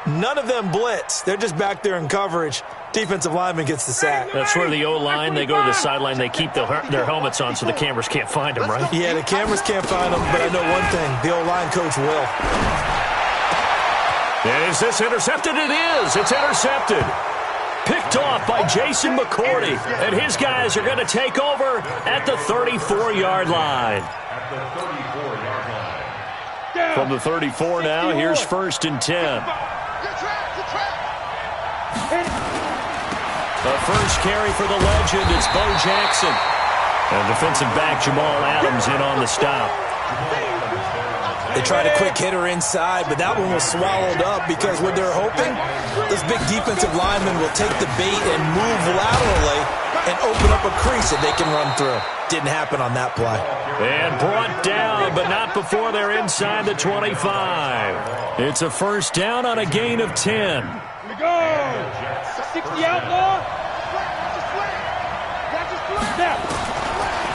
None of them blitz. They're just back there in coverage. Defensive lineman gets the sack. That's where the O-line, they go to the sideline, they keep their helmets on so the cameras can't find them, right? Yeah, the cameras can't find them, but I know one thing. The O-line coach will. And is this intercepted? It is. It's intercepted. Picked picked off by Jason McCourty. And his guys are going to take over at the 34-yard line. At the 34-yard line. From the 34 now, here's 1st and 10. The first carry for the legend, it's Bo Jackson. And defensive back Jamal Adams in on the stop. They tried a quick hitter inside, but that one was swallowed up because what they're hoping, this big defensive lineman will take the bait and move laterally and open up a crease that they can run through. Didn't happen on that play. And brought down, but not before they're inside the 25. It's a first down on a gain of 10. Here we go. 60 outlaw.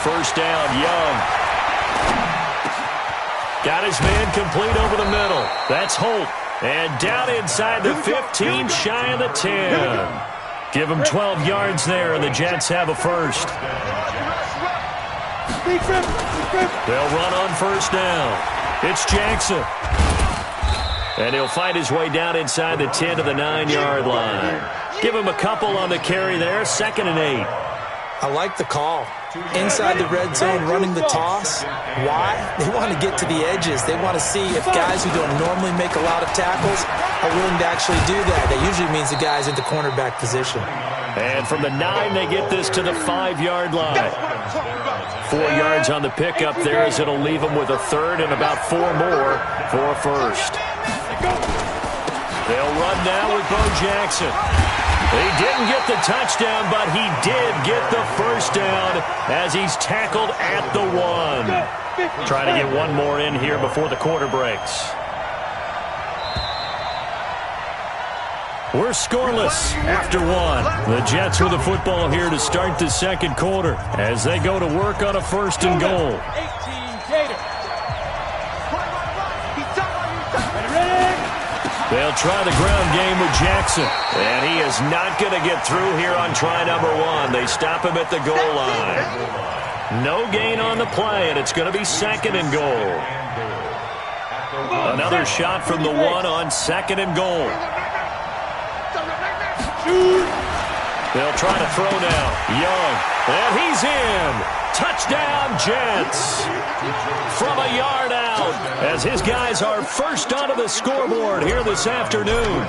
First down, Young. Got his man complete over the middle. That's Holt. And down inside the 15, shy of the 10. Give him 12 yards there, and the Jets have a first. They'll run on first down. It's Jackson. And he'll find his way down inside the 10 to the 9-yard line. Give him a couple on the carry there, 2nd and 8. I like the call. Inside the red zone, running the toss. Why? They want to get to the edges. They want to see if guys who don't normally make a lot of tackles are willing to actually do that. That usually means the guy's in the cornerback position. And from the 9, they get this to the 5-yard line. 4 yards on the pickup there as it'll leave them with a third and about 4 more for a first. They'll run now with Bo Jackson. He didn't get the touchdown, but he did get the first down as he's tackled at the 1. Trying to get one more in here before the quarter breaks. We're scoreless after 1. The Jets with the football here to start the second quarter as they go to work on a 1st and goal. 18 Gator. They'll try the ground game with Jackson. And he is not going to get through here on try number 1. They stop him at the goal line. No gain on the play, and it's going to be 2nd and goal. Another shot from the 1 on 2nd and goal. They'll try to throw now. Young. And he's in. Touchdown, Jets. From a yard out as his guys are first onto the scoreboard here this afternoon.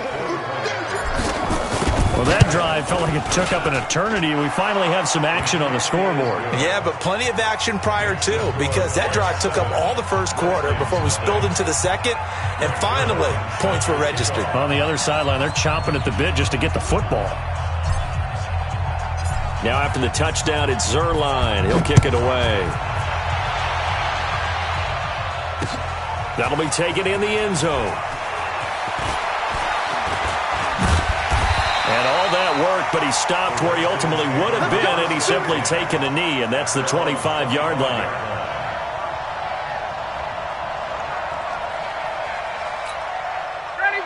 Well, that drive felt like it took up an eternity. We finally have some action on the scoreboard. Yeah, but plenty of action prior to, because that drive took up all the first quarter before we spilled into the second, and finally, points were registered. On the other sideline, they're chomping at the bit just to get the football. Now after the touchdown, it's Zerline. He'll kick it away. That'll be taken in the end zone. And all that work, but he stopped where he ultimately would have been, and he's simply taken a knee, and that's the 25-yard line.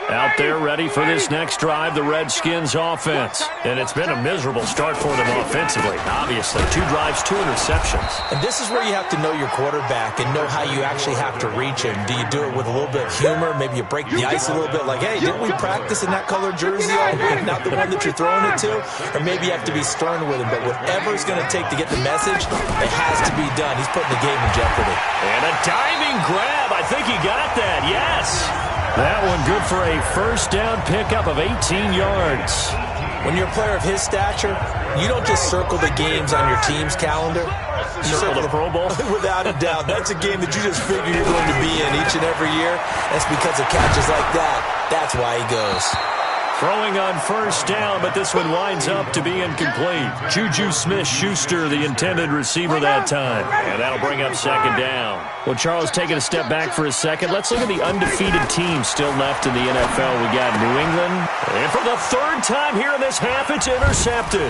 Out there ready for this next drive, the Redskins offense. And it's been a miserable start for them offensively. Obviously, 2 drives, 2 interceptions. And this is where you have to know your quarterback and know how you actually have to reach him. Do you do it with a little bit of humor? Maybe you break the ice a little bit like, hey, didn't we practice in that colored jersey? Not the one that you're throwing it to? Or maybe you have to be stern with him. But whatever it's going to take to get the message, it has to be done. He's putting the game in jeopardy. And a diving grab. I think he got that. Yes. That one good for a first down pickup of 18 yards. When you're a player of his stature, you don't just circle the games on your team's calendar. You circle the Pro Bowl? Without a doubt. That's a game that you just figure you're going to be in each and every year. That's because of catches like that. That's why he goes. Throwing on first down, but this one winds up to be incomplete. Juju Smith-Schuster, the intended receiver that time. And that'll bring up 2nd down. Well, Charles, taking a step back for a second, let's look at the undefeated teams still left in the NFL. We got New England. And for the 3rd time here in this half, it's intercepted.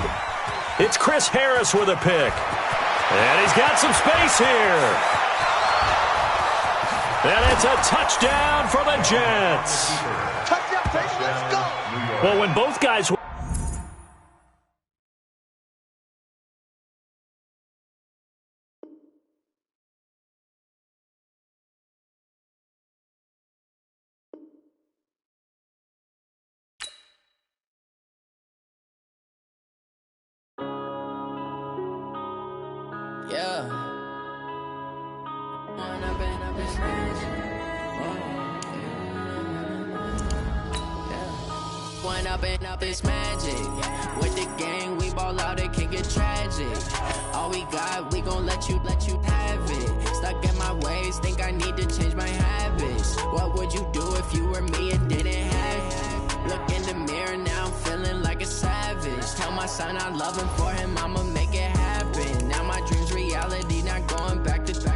It's Chris Harris with a pick. And he's got some space here. And it's a touchdown for the Jets. Touchdown, baby, let's go. Well, when both guys Yeah. It's magic. One up and up, it's magic. With the gang, we ball out, it can get tragic. All we got, we gon' let you have it. Stuck in my ways, think I need to change my habits. What would you do if you were me and didn't have it? Look in the mirror, now I'm feeling like a savage. Tell my son I love him, for him I'ma make it happen. Now my dream's reality, not going back to.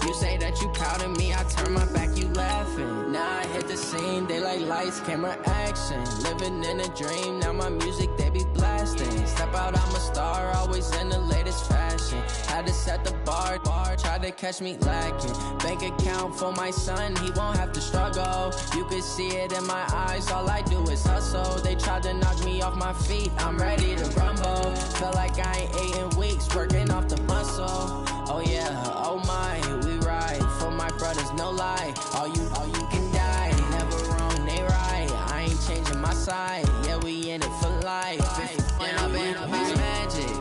You say that you proud of me, I turn my back, you laughing. Now I hit the scene, they like lights, camera, action. Living in a dream, now my music, they be blasting. Step out, I'm a star, always in the latest fashion. Had to set the bar, try to catch me lacking. Bank account for my son, he won't have to struggle. You can see it in my eyes, all I do is hustle. They tried to knock me off my feet, I'm ready to rumble. Feel like I ain't ate in weeks, working off the muscle. Oh yeah, oh my, we ride for my brothers, no lie. All you can die, never wrong, they right. I ain't changing my side, yeah, we in it for life. When up and up, it's magic.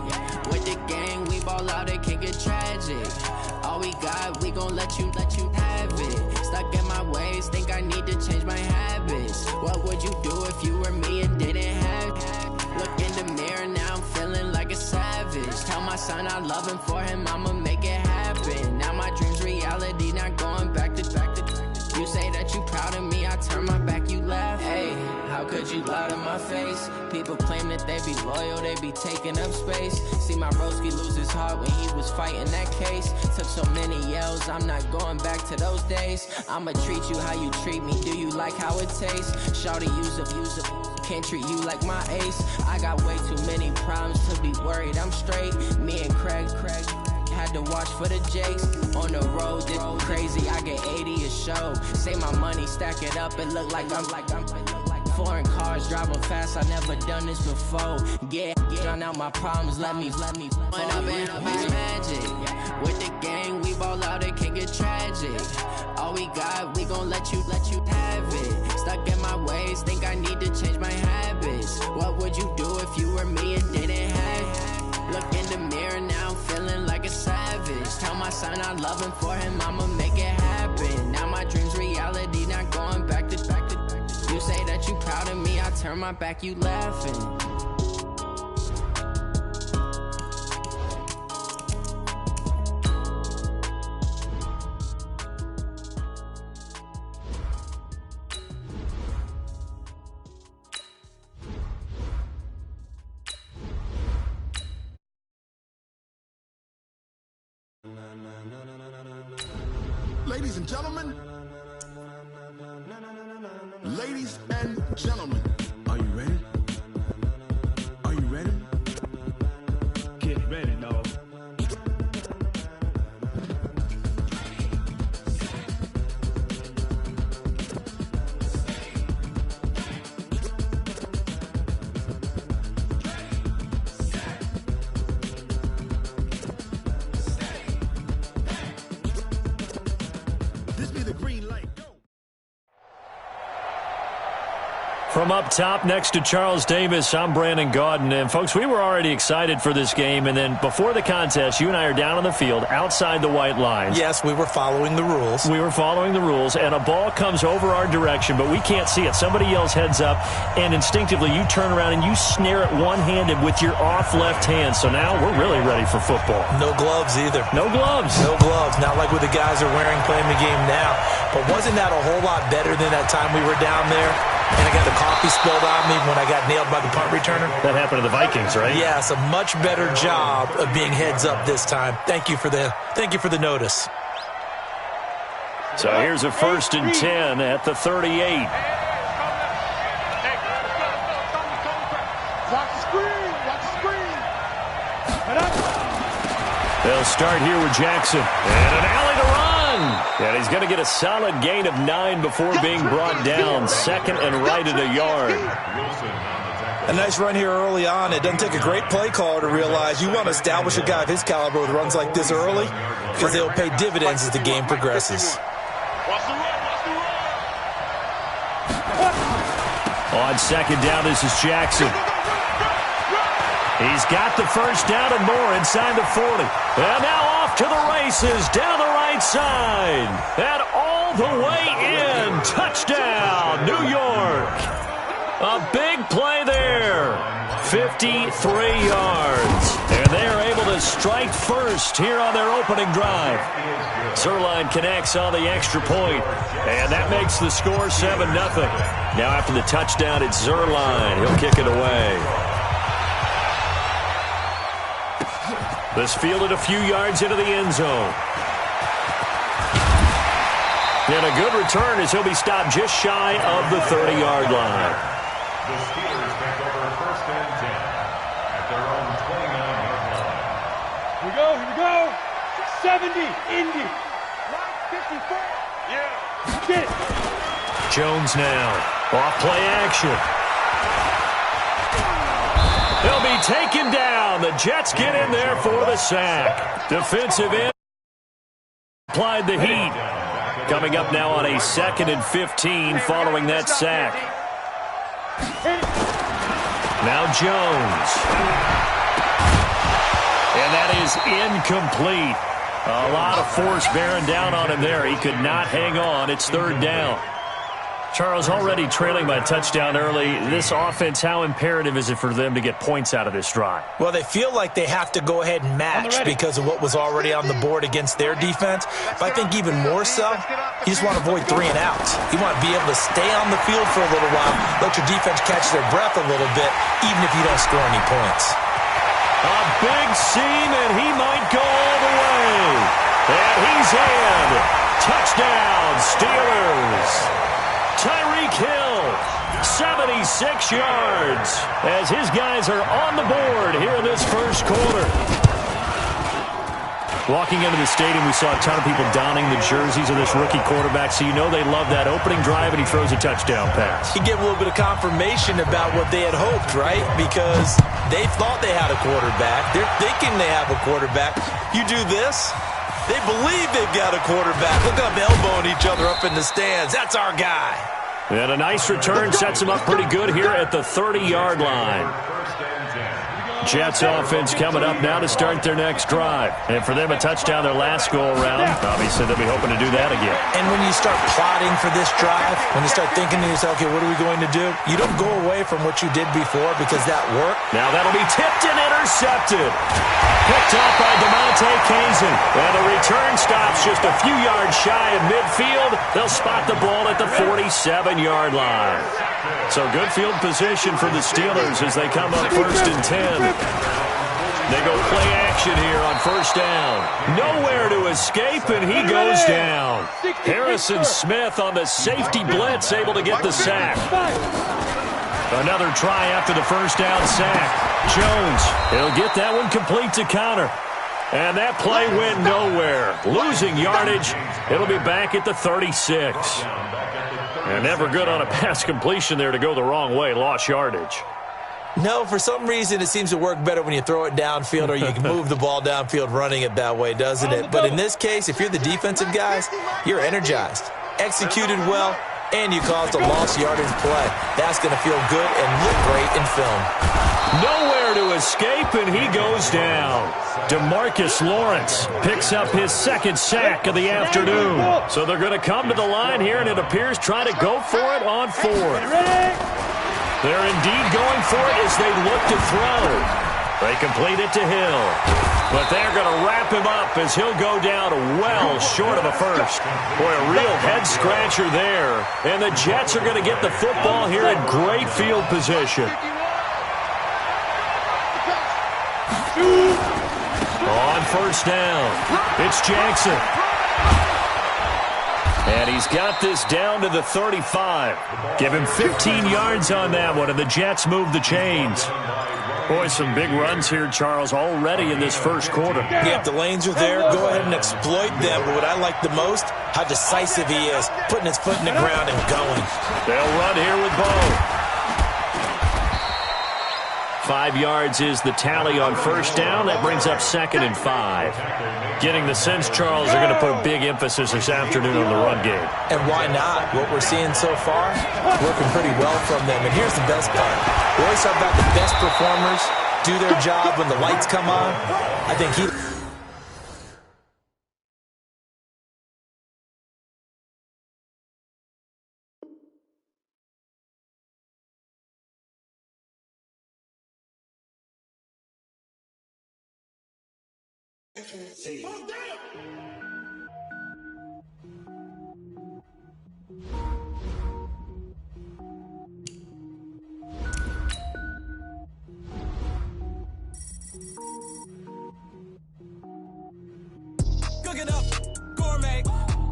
With the gang, we ball out, it can get tragic. All we got, we gon' let you have it. Stuck in my ways, think I need to change my habits. What would you do if you were me and didn't have it? Look in the mirror, now I'm feeling like a savage. Tell my son I love him, for him I'ma make it happen. Now my dream's reality, not going back to. You say that you proud of me, I turn my back, you laugh. Hey, how could you lie to my face? People claim that they be loyal, they be taking up space. See my broski lose his heart when he was fighting that case. Took so many yells, I'm not going back to those days. I'ma treat you how you treat me, do you like how it tastes? Shawty, use up, can't treat you like my ace. I got way too many problems to be worried, I'm straight. Me and Craig had to watch for the Jakes. On the road, this crazy, I get 80 a show. Say my money, stack it up, it look like I'm foreign cars, driving fast, I never done this before. Get drown out my problems, let me When up and up, it's magic. With the gang, we ball out, it can get tragic. All we got, we gon' let you have it. Stuck in my ways, think I need to change my habits. What would you do if you were me and didn't have it? Look in the mirror, now I'm feeling like a savage. Tell my son I love him, for him I'ma make it happen. Now my dream's reality, not going back to. You say that you proud of me, I turn my back, you laughing. Ladies and gentlemen, ladies and gentlemen, are you ready? Are you ready? Get ready, dog. This be the green light. From up top next to Charles Davis, I'm Brandon Gaudin. And, folks, we were already excited for this game. And then before the contest, you and I are down on the field outside the white lines. Yes, we were following the rules. We were following the rules, and a ball comes over our direction, but we can't see it. Somebody yells heads up, and instinctively you turn around and you snare it one-handed with your off left hand. So now we're really ready for football. No gloves either. No gloves. No gloves. Not like what the guys are wearing playing the game now. But wasn't that a whole lot better than that time we were down there? And I got the coffee spilled on me when I got nailed by the punt returner. That happened to the Vikings, right? Yes, a much better job of being heads up this time. Thank you for the notice. So here's a 1st and 10 at the 38. Watch the screen. Watch the screen. They'll start here with Jackson. And an alley to run. And he's going to get a solid gain of 9 before being brought down. 2nd and right at a yard. A nice run here early on. It doesn't take a great play caller to realize you want to establish a guy of his caliber with runs like this early, because they'll pay dividends as the game progresses. On 2nd down, this is Jackson. He's got the first down and more inside the 40. And now off to the races down the right side. And all the way in. Touchdown, New York. A big play there. 53 yards. And they are able to strike first here on their opening drive. Zerline connects on the extra point, and that makes the score 7-0. Now after the touchdown, it's Zerline. He'll kick it away. This fielded a few yards into the end zone. And a good return as he'll be stopped just shy of the 30-yard line. The Steelers take over first and 10 at their own 29-yard line. Here we go. 70, Indy. 54. Yeah. Get it. Jones now. Off play action. They'll be taken down. The Jets get in there for the sack. Defensive end applied the heat. Coming up now on a 2nd and 15 following that sack. Now Jones. And that is incomplete. A lot of force bearing down on him there. He could not hang on. It's 3rd down. Charles, already trailing by a touchdown early. This offense, how imperative is it for them to get points out of this drive? Well, they feel like they have to go ahead and match because of what was already on the board against their defense. But I think even more so, you just want to avoid 3 and outs. You want to be able to stay on the field for a little while, let your defense catch their breath a little bit, even if you don't score any points. A big seam, and he might go all the way. And he's in. Touchdown, Steelers. Tyreek Hill, 76 yards, as his guys are on the board here in this first quarter. Walking into the stadium, we saw a ton of people donning the jerseys of this rookie quarterback, so you know they love that opening drive, and he throws a touchdown pass. He gave a little bit of confirmation about what they had hoped, right? Because they thought they had a quarterback. They're thinking they have a quarterback. You do this, they believe they've got a quarterback. Look up, elbowing each other up in the stands. That's our guy. And a nice return sets him up pretty good here at the 30-yard line. Jets offense coming up now to start their next drive. And for them, a touchdown their last go-around. Obviously, they'll be hoping to do that again. And when you start plotting for this drive, when you start thinking to yourself, okay, what are we going to do? You don't go away from what you did before because that worked. Now that'll be tipped and intercepted. Picked up by DeMonte Kazin. And the return stops just a few yards shy of midfield. They'll spot the ball at the 47-yard line. So good field position for the Steelers as they come up 1st and 10. They go play action here on 1st down. Nowhere to escape, and he goes down. Harrison Smith on the safety blitz, able to get the sack. Another try after the 1st down sack. Jones, he'll get that one complete to counter. And that play went nowhere. Losing yardage. It'll be back at the 36. And never good on a pass completion there to go the wrong way. Lost yardage. No, for some reason it seems to work better when you throw it downfield or you can move the ball downfield running it that way, doesn't it? But in this case, if you're the defensive guys, you're energized, executed well, and you caused a lost yardage play. That's going to feel good and look great in film. Nowhere to escape, and he goes down. DeMarcus Lawrence picks up his 2nd sack of the afternoon. So they're going to come to the line here, and it appears trying to go for it on 4th. They're indeed going for it as they look to throw. They complete it to Hill. But they're going to wrap him up as he'll go down well short of a first. Boy, a real head-scratcher there. And the Jets are going to get the football here in great field position. On 1st down, it's Jackson. And he's got this down to the 35. Give him 15 yards on that one, and the Jets move the chains. Boy, some big runs here, Charles, already in this first quarter. Yeah, if the lanes are there, go ahead and exploit them. But what I like the most, how decisive he is, putting his foot in the ground and going. They'll run here with Bo. 5 yards is the tally on 1st down. That brings up 2nd and 5. Getting the sense, Charles, they're going to put a big emphasis this afternoon on the run game. And why not? What we're seeing so far, working pretty well from them. And here's the best part. We always talk about the best performers do their job when the lights come on. I think he... Cook it up, gourmet.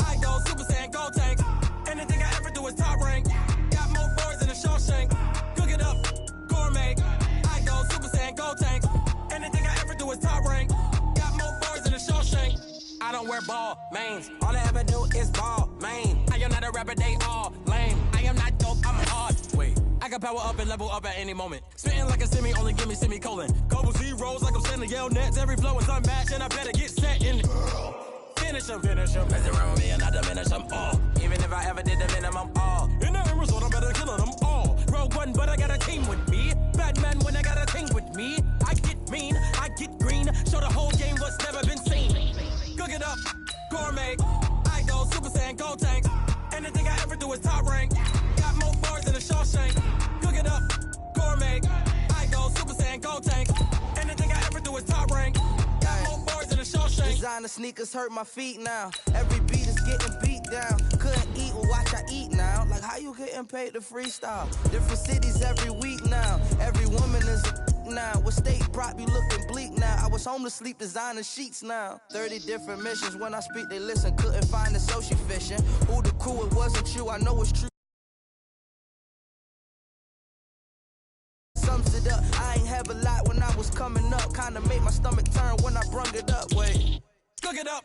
I go Super Saiyan, go tank. Anything I ever do is top rank. Got more boards than a Shawshank. Cook it up, gourmet. I go Super Saiyan, go tank. Anything I ever do is top rank. Got more boards than a Shawshank. I don't wear ball mains. All I ever do is ball main. I am not a rapper, they all lame. I am not dope, I'm hard. Wait, I can power up and level up at any moment. Spitting like a semi, only give me semicolon. Couple zeros like I'm sending yell nets. Every flow is unmatched and I better get set in. Finish them. Mess around with me and I diminish them all. Even if I ever did the minimum all. In the end result, I'm better killing them all. Rogue One, but I got a team with me. Batman when I got a team with me. I get mean, I get green. Show the whole game what's never been seen. Cook it up, gourmet. I go Super Saiyan, go tank. Anything I ever do is top rank. Got more bars than a Shawshank. Cook it up, gourmet. I go Super Saiyan, go tank. Anything I ever do is top rank. Got more bars than a Shawshank. Designer sneakers hurt my feet now. Every beat is getting beat down. Couldn't eat, well watch I eat now. Like how you getting paid to freestyle? Different cities every week now. Every woman is a now. What state prop you looking bleak now? I was home to sleep designer sheets now. 30 different missions. When I speak they listen. Couldn't find the so she fishing. Who the crew, it wasn't you. I know it's true. Sums it up. I ain't have a lot when I was coming up. Kinda made my stomach turn when I brung it up. Wait. Cook it up,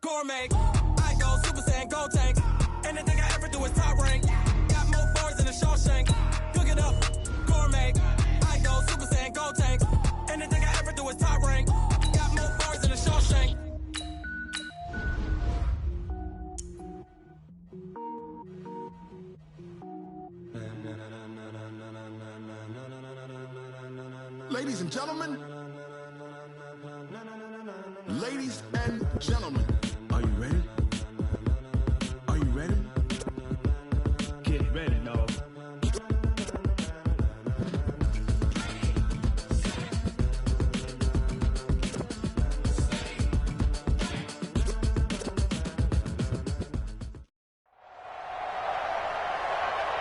gourmet. I go Super Saiyan, go tank. Anything I ever do is top rank. Got more bars than a Shawshank. Cook it up, gourmet. I go Super Saiyan, go tank. Anything I ever do is top rank. Got more bars than a Shawshank. Ladies and gentlemen, are you ready? Are you ready? Get ready, dog.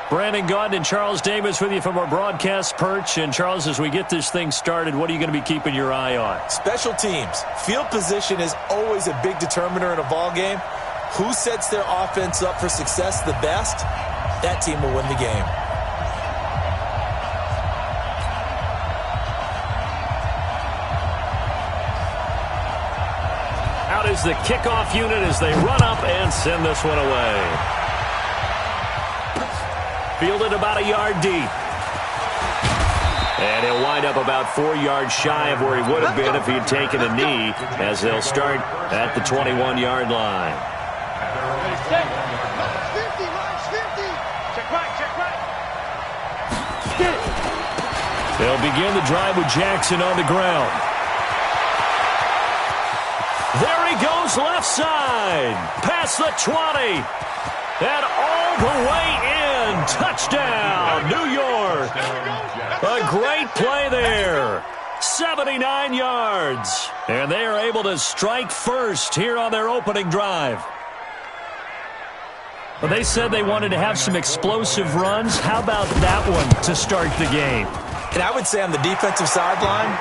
Brandon Gaudin and Charles Davis with you from our broadcast perch. And Charles, as we get this thing started, what are you going to be keeping your eye on? Special teams. Field position is always a big determiner in a ball game. Who sets their offense up for success the best, that team will win the game. Out is the kickoff unit as they run up and send this one away. Fielded about a yard deep. And he'll wind up about 4 yards shy of where he would have been if he had taken a knee, as they'll start at the 21-yard line. They'll begin the drive with Jackson on the ground. There he goes left side. Past the 20. And all the way in. Touchdown, New York. A great play there. 79 yards. And they are able to strike first here on their opening drive. Well, they said they wanted to have some explosive runs. How about that one to start the game? And I would say on the defensive sideline,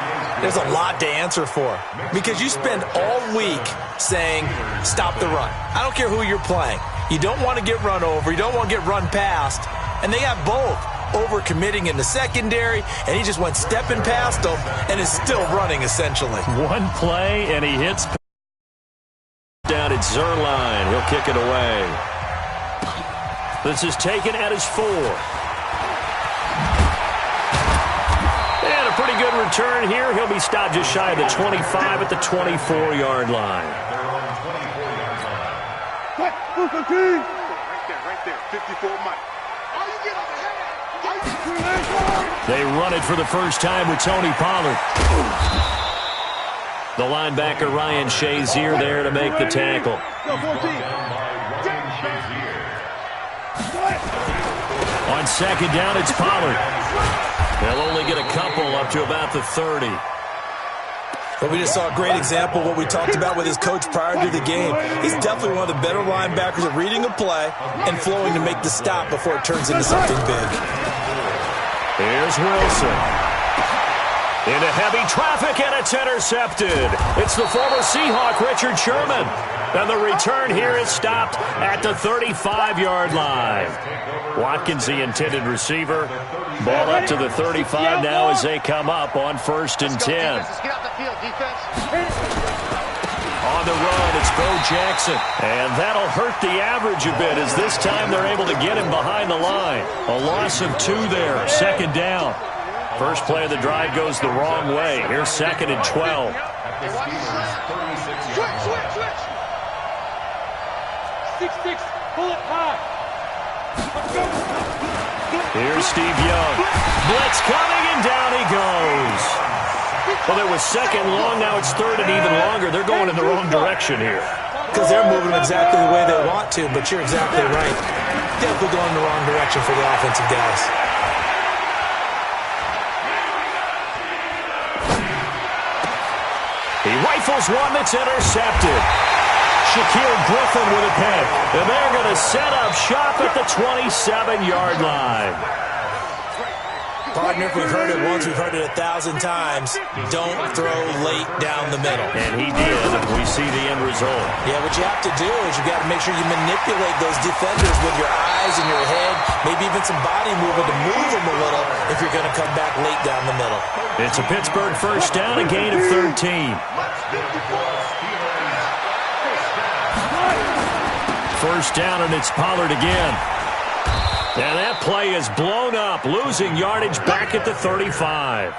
there's a lot to answer for. Because you spend all week saying, stop the run. I don't care who you're playing. You don't want to get run over. You don't want to get run past. And they got both. Over-committing in the secondary, and he just went stepping past them and is still running, essentially. One play, and he hits down at Zerline. He'll kick it away. This is taken at his 4. And a pretty good return here. He'll be stopped just shy of the 25 at the 24-yard line. Right there, 54 Mike. Oh, you get up ahead. They run it for the first time with Tony Pollard. The linebacker, Ryan Shazier, there to make the tackle. On second down, it's Pollard. They'll only get a couple up to about the 30. But we just saw a great example of what we talked about with his coach prior to the game. He's definitely one of the better linebackers at reading a play and flowing to make the stop before it turns into something big. Here's Wilson. Into heavy traffic, and it's intercepted. It's the former Seahawk, Richard Sherman. And the return here is stopped at the 35-yard line. Watkins, the intended receiver. Ball up to the 35 now as they come up on 1st and 10. On the run, it's Bo Jackson. And that'll hurt the average a bit as this time they're able to get him behind the line. A loss of 2 there, 2nd down. First play of the drive goes the wrong way. Here's 2nd and 12. Switch. 6-6, pull it high. Here's Steve Young. Blitz coming, and down he goes. Well, it was 2nd long, now it's 3rd and even longer. They're going in the wrong direction here. Because they're moving exactly the way they want to, but you're exactly right. Definitely going in the wrong direction for the offensive guys. He rifles one that's intercepted. Shaquille Griffin with a pick. And they're going to set up shop at the 27-yard line. Partner, if we've heard it once, we've heard it 1,000 times. Don't throw late down the middle. And he did. We see the end result. Yeah, what you have to do is you got to make sure you manipulate those defenders with your eyes and your head, maybe even some body movement to move them a little if you're going to come back late down the middle. It's a Pittsburgh first down, a gain of 13. First down, and it's Pollard again. And that play is blown up, losing yardage back at the 35.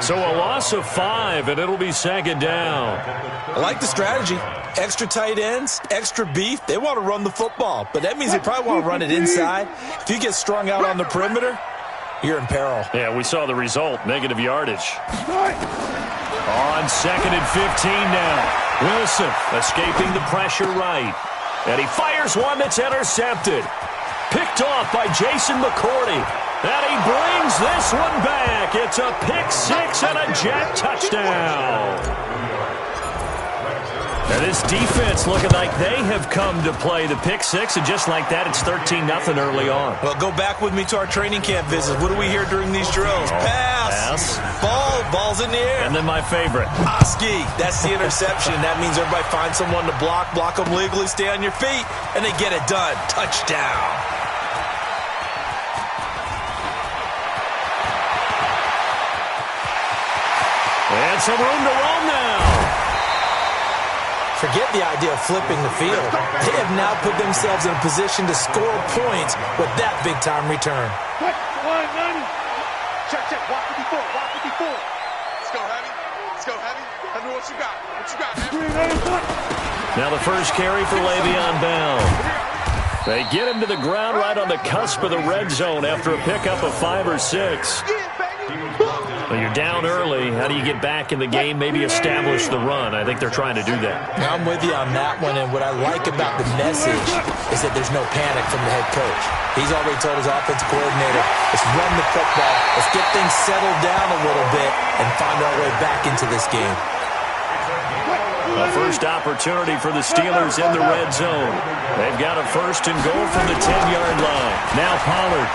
So a loss of 5, and it'll be 2nd down. I like the strategy. Extra tight ends, extra beef. They want to run the football, but that means they probably want to run it inside. If you get strung out on the perimeter, you're in peril. Yeah, we saw the result, negative yardage. On 2nd and 15 now. Wilson escaping the pressure right. And he fires one that's intercepted. Picked off by Jason McCourty. And he brings this one back. It's a pick 6 and a jet touchdown. And this defense looking like they have come to play the pick 6, and just like that, it's 13-0 early on. Well, go back with me to our training camp visits. What do we hear during these drills? Pass. Ball's in the air. And then my favorite. Oski. That's the interception. That means everybody finds someone to block them legally, stay on your feet, and they get it done. Touchdown. And some room to roam now. Forget the idea of flipping the field. They have now put themselves in a position to score points with that big-time return. Check. Walk 54. Let's go, Heavy. Tell me what you got. Heavy? Now the first carry for Le'Veon Bell. They get him to the ground right on the cusp of the red zone after a pickup of 5 or 6. Well, you're down early. How do you get back in the game, maybe establish the run? I think they're trying to do that. I'm with you on that one, and what I like about the message is that there's no panic from the head coach. He's already told his offensive coordinator, let's run the football, let's get things settled down a little bit, and find our way back into this game. A first opportunity for the Steelers in the red zone. They've got a 1st and goal from the 10-yard line. Now Pollard.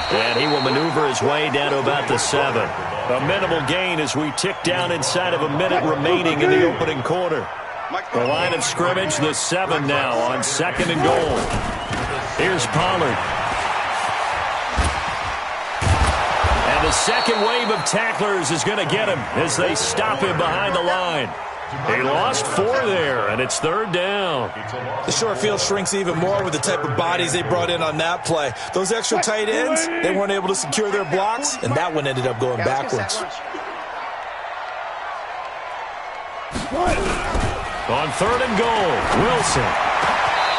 And he will maneuver his way down to about the 7. A minimal gain as we tick down inside of a minute remaining in the opening quarter. The line of scrimmage, the 7 now on 2nd and goal. Here's Pollard. And the second wave of tacklers is going to get him as they stop him behind the line. He lost 4 there, and it's 3rd down. The short field shrinks even more with the type of bodies they brought in on that play. Those extra tight ends, they weren't able to secure their blocks, and that one ended up going backwards. On 3rd and goal, Wilson.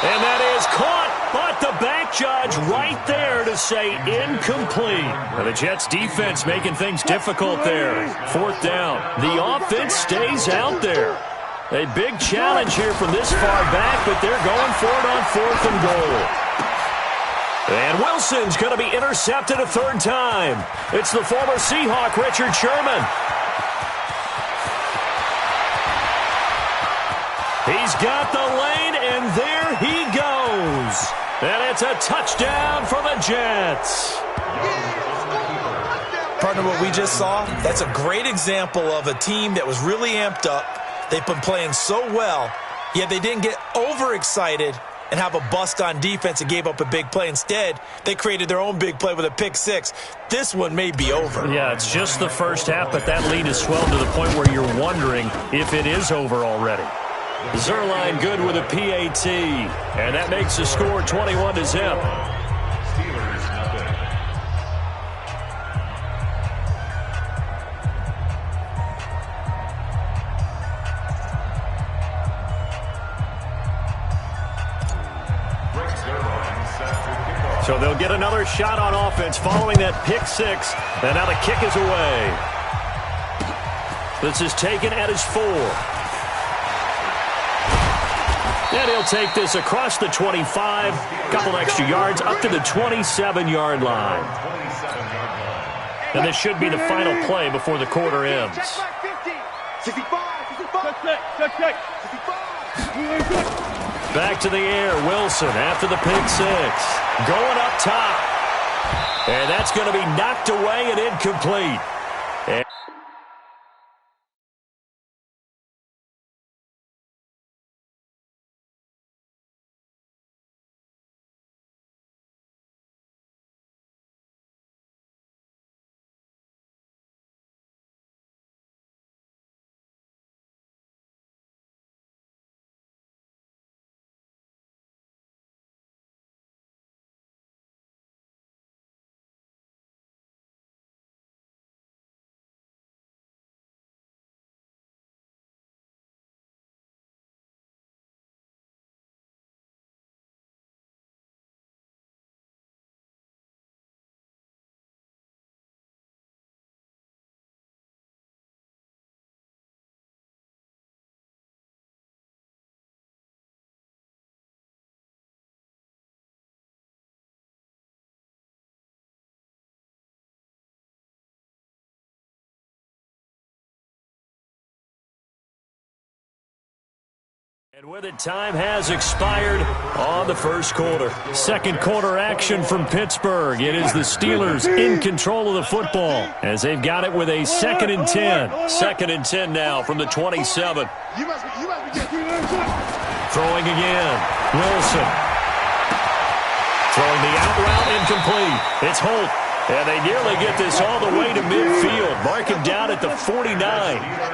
And that is caught, but back-to-back judge right there to say incomplete. Now the Jets defense making things difficult there. 4th down. The offense stays out there. A big challenge here from this far back, but they're going for it on 4th and goal. And Wilson's going to be intercepted a 3rd time. It's the former Seahawk, Richard Sherman. He's got the lane, and there he goes. And it's a touchdown for the Jets. Partner, what we just saw, that's a great example of a team that was really amped up. They've been playing so well, yet they didn't get overexcited and have a bust on defense and gave up a big play. Instead, they created their own big play with a pick 6. This one may be over. Yeah, it's just the first half, but that lead has swelled to the point where you're wondering if it is over already. Zerline good with a PAT, and that makes the score 21-0. Steelers nothing. So they'll get another shot on offense following that pick 6, and now the kick is away. This is taken at his 4. And he'll take this across the 25, couple extra yards, up to the 27-yard line. And this should be the final play before the quarter ends. Back to the air, Wilson after the pick 6. Going up top. And that's going to be knocked away and incomplete. And with it, time has expired on the first quarter. Second quarter action from Pittsburgh. It is the Steelers in control of the football as they've got it with a 2nd and 10. 2nd and 10 now from the 27. Throwing again. Wilson. Throwing the out route incomplete. It's Holt. And they nearly get this all the way to midfield. Mark him down at the 49.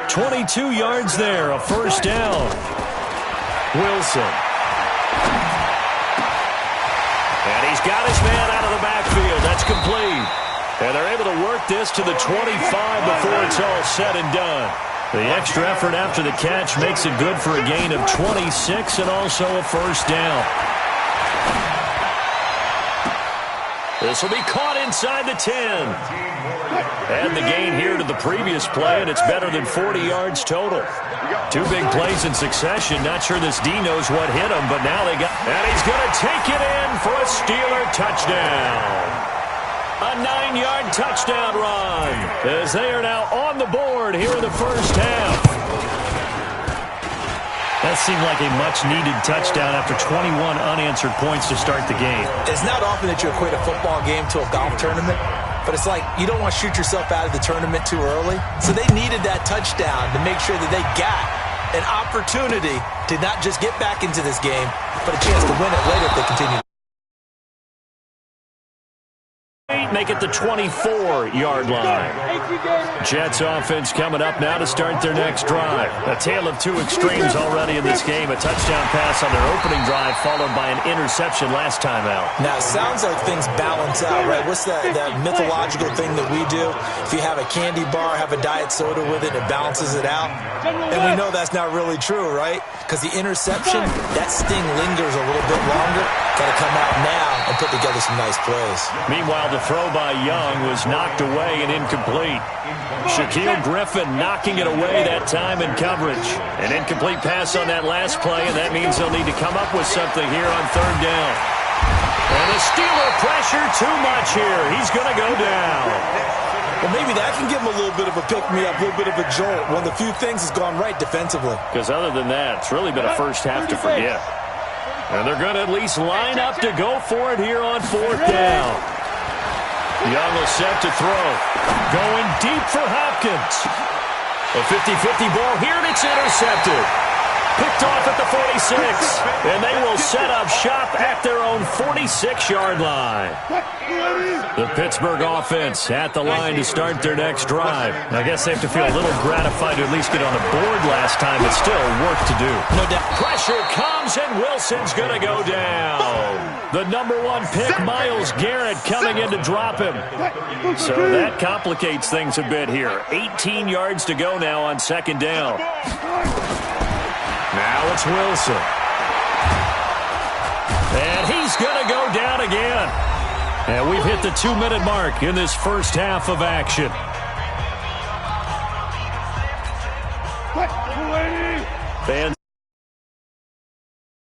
22 yards there, a 1st down. Wilson. And he's got his man out of the backfield. That's complete. And they're able to work this to the 25 before it's all said and done. The extra effort after the catch makes it good for a gain of 26 and also a 1st down. This will be caught inside the 10. And the gain here to the previous play, and it's better than 40 yards total. 2 big plays in succession. Not sure this D knows what hit him, but now they got... And he's going to take it in for a Steeler touchdown. A 9-yard touchdown run as they are now on the board here in the first half. That seemed like a much-needed touchdown after 21 unanswered points to start the game. It's not often that you equate a football game to a golf tournament, but it's like you don't want to shoot yourself out of the tournament too early. So they needed that touchdown to make sure that they got an opportunity to not just get back into this game, but a chance to win it later if they continue. Make it the 24-yard line. Jets offense coming up now to start their next drive. A tale of 2 extremes already in this game. A touchdown pass on their opening drive followed by an interception last time out. Now, it sounds like things balance out, right? What's that mythological thing that we do? If you have a candy bar, have a diet soda with it, it balances it out. And we know that's not really true, right? Because the interception, that sting lingers a little bit longer. Got to come out now and put together some nice plays. Meanwhile, the throw by Young was knocked away and incomplete. Shaquille Griffin knocking it away that time in coverage. An incomplete pass on that last play, and that means they'll need to come up with something here on third down. And the Steeler pressure too much here. He's going to go down. Well, maybe that can give him a little bit of a pick-me-up, a little bit of a jolt. One of the few things has gone right defensively. Because other than that, it's really been a first half to forget. And they're going to at least line up to go for it here on fourth down. Young will set to throw. Going deep for Hopkins. A 50-50 ball here, and it's intercepted. Picked off at the 46. And they will set up shop at their own 46-yard line. The Pittsburgh offense at the line to start their next drive. I guess they have to feel a little gratified to at least get on the board last time, but still work to do. No doubt. Pressure comes, and Wilson's going to go down. The number 1 pick, Myles Garrett, coming in to drop him. So that complicates things a bit here. 18 yards to go now on second down. Now it's Wilson. And he's going to go down again. And we've hit the 2-minute mark in this first half of action. Fans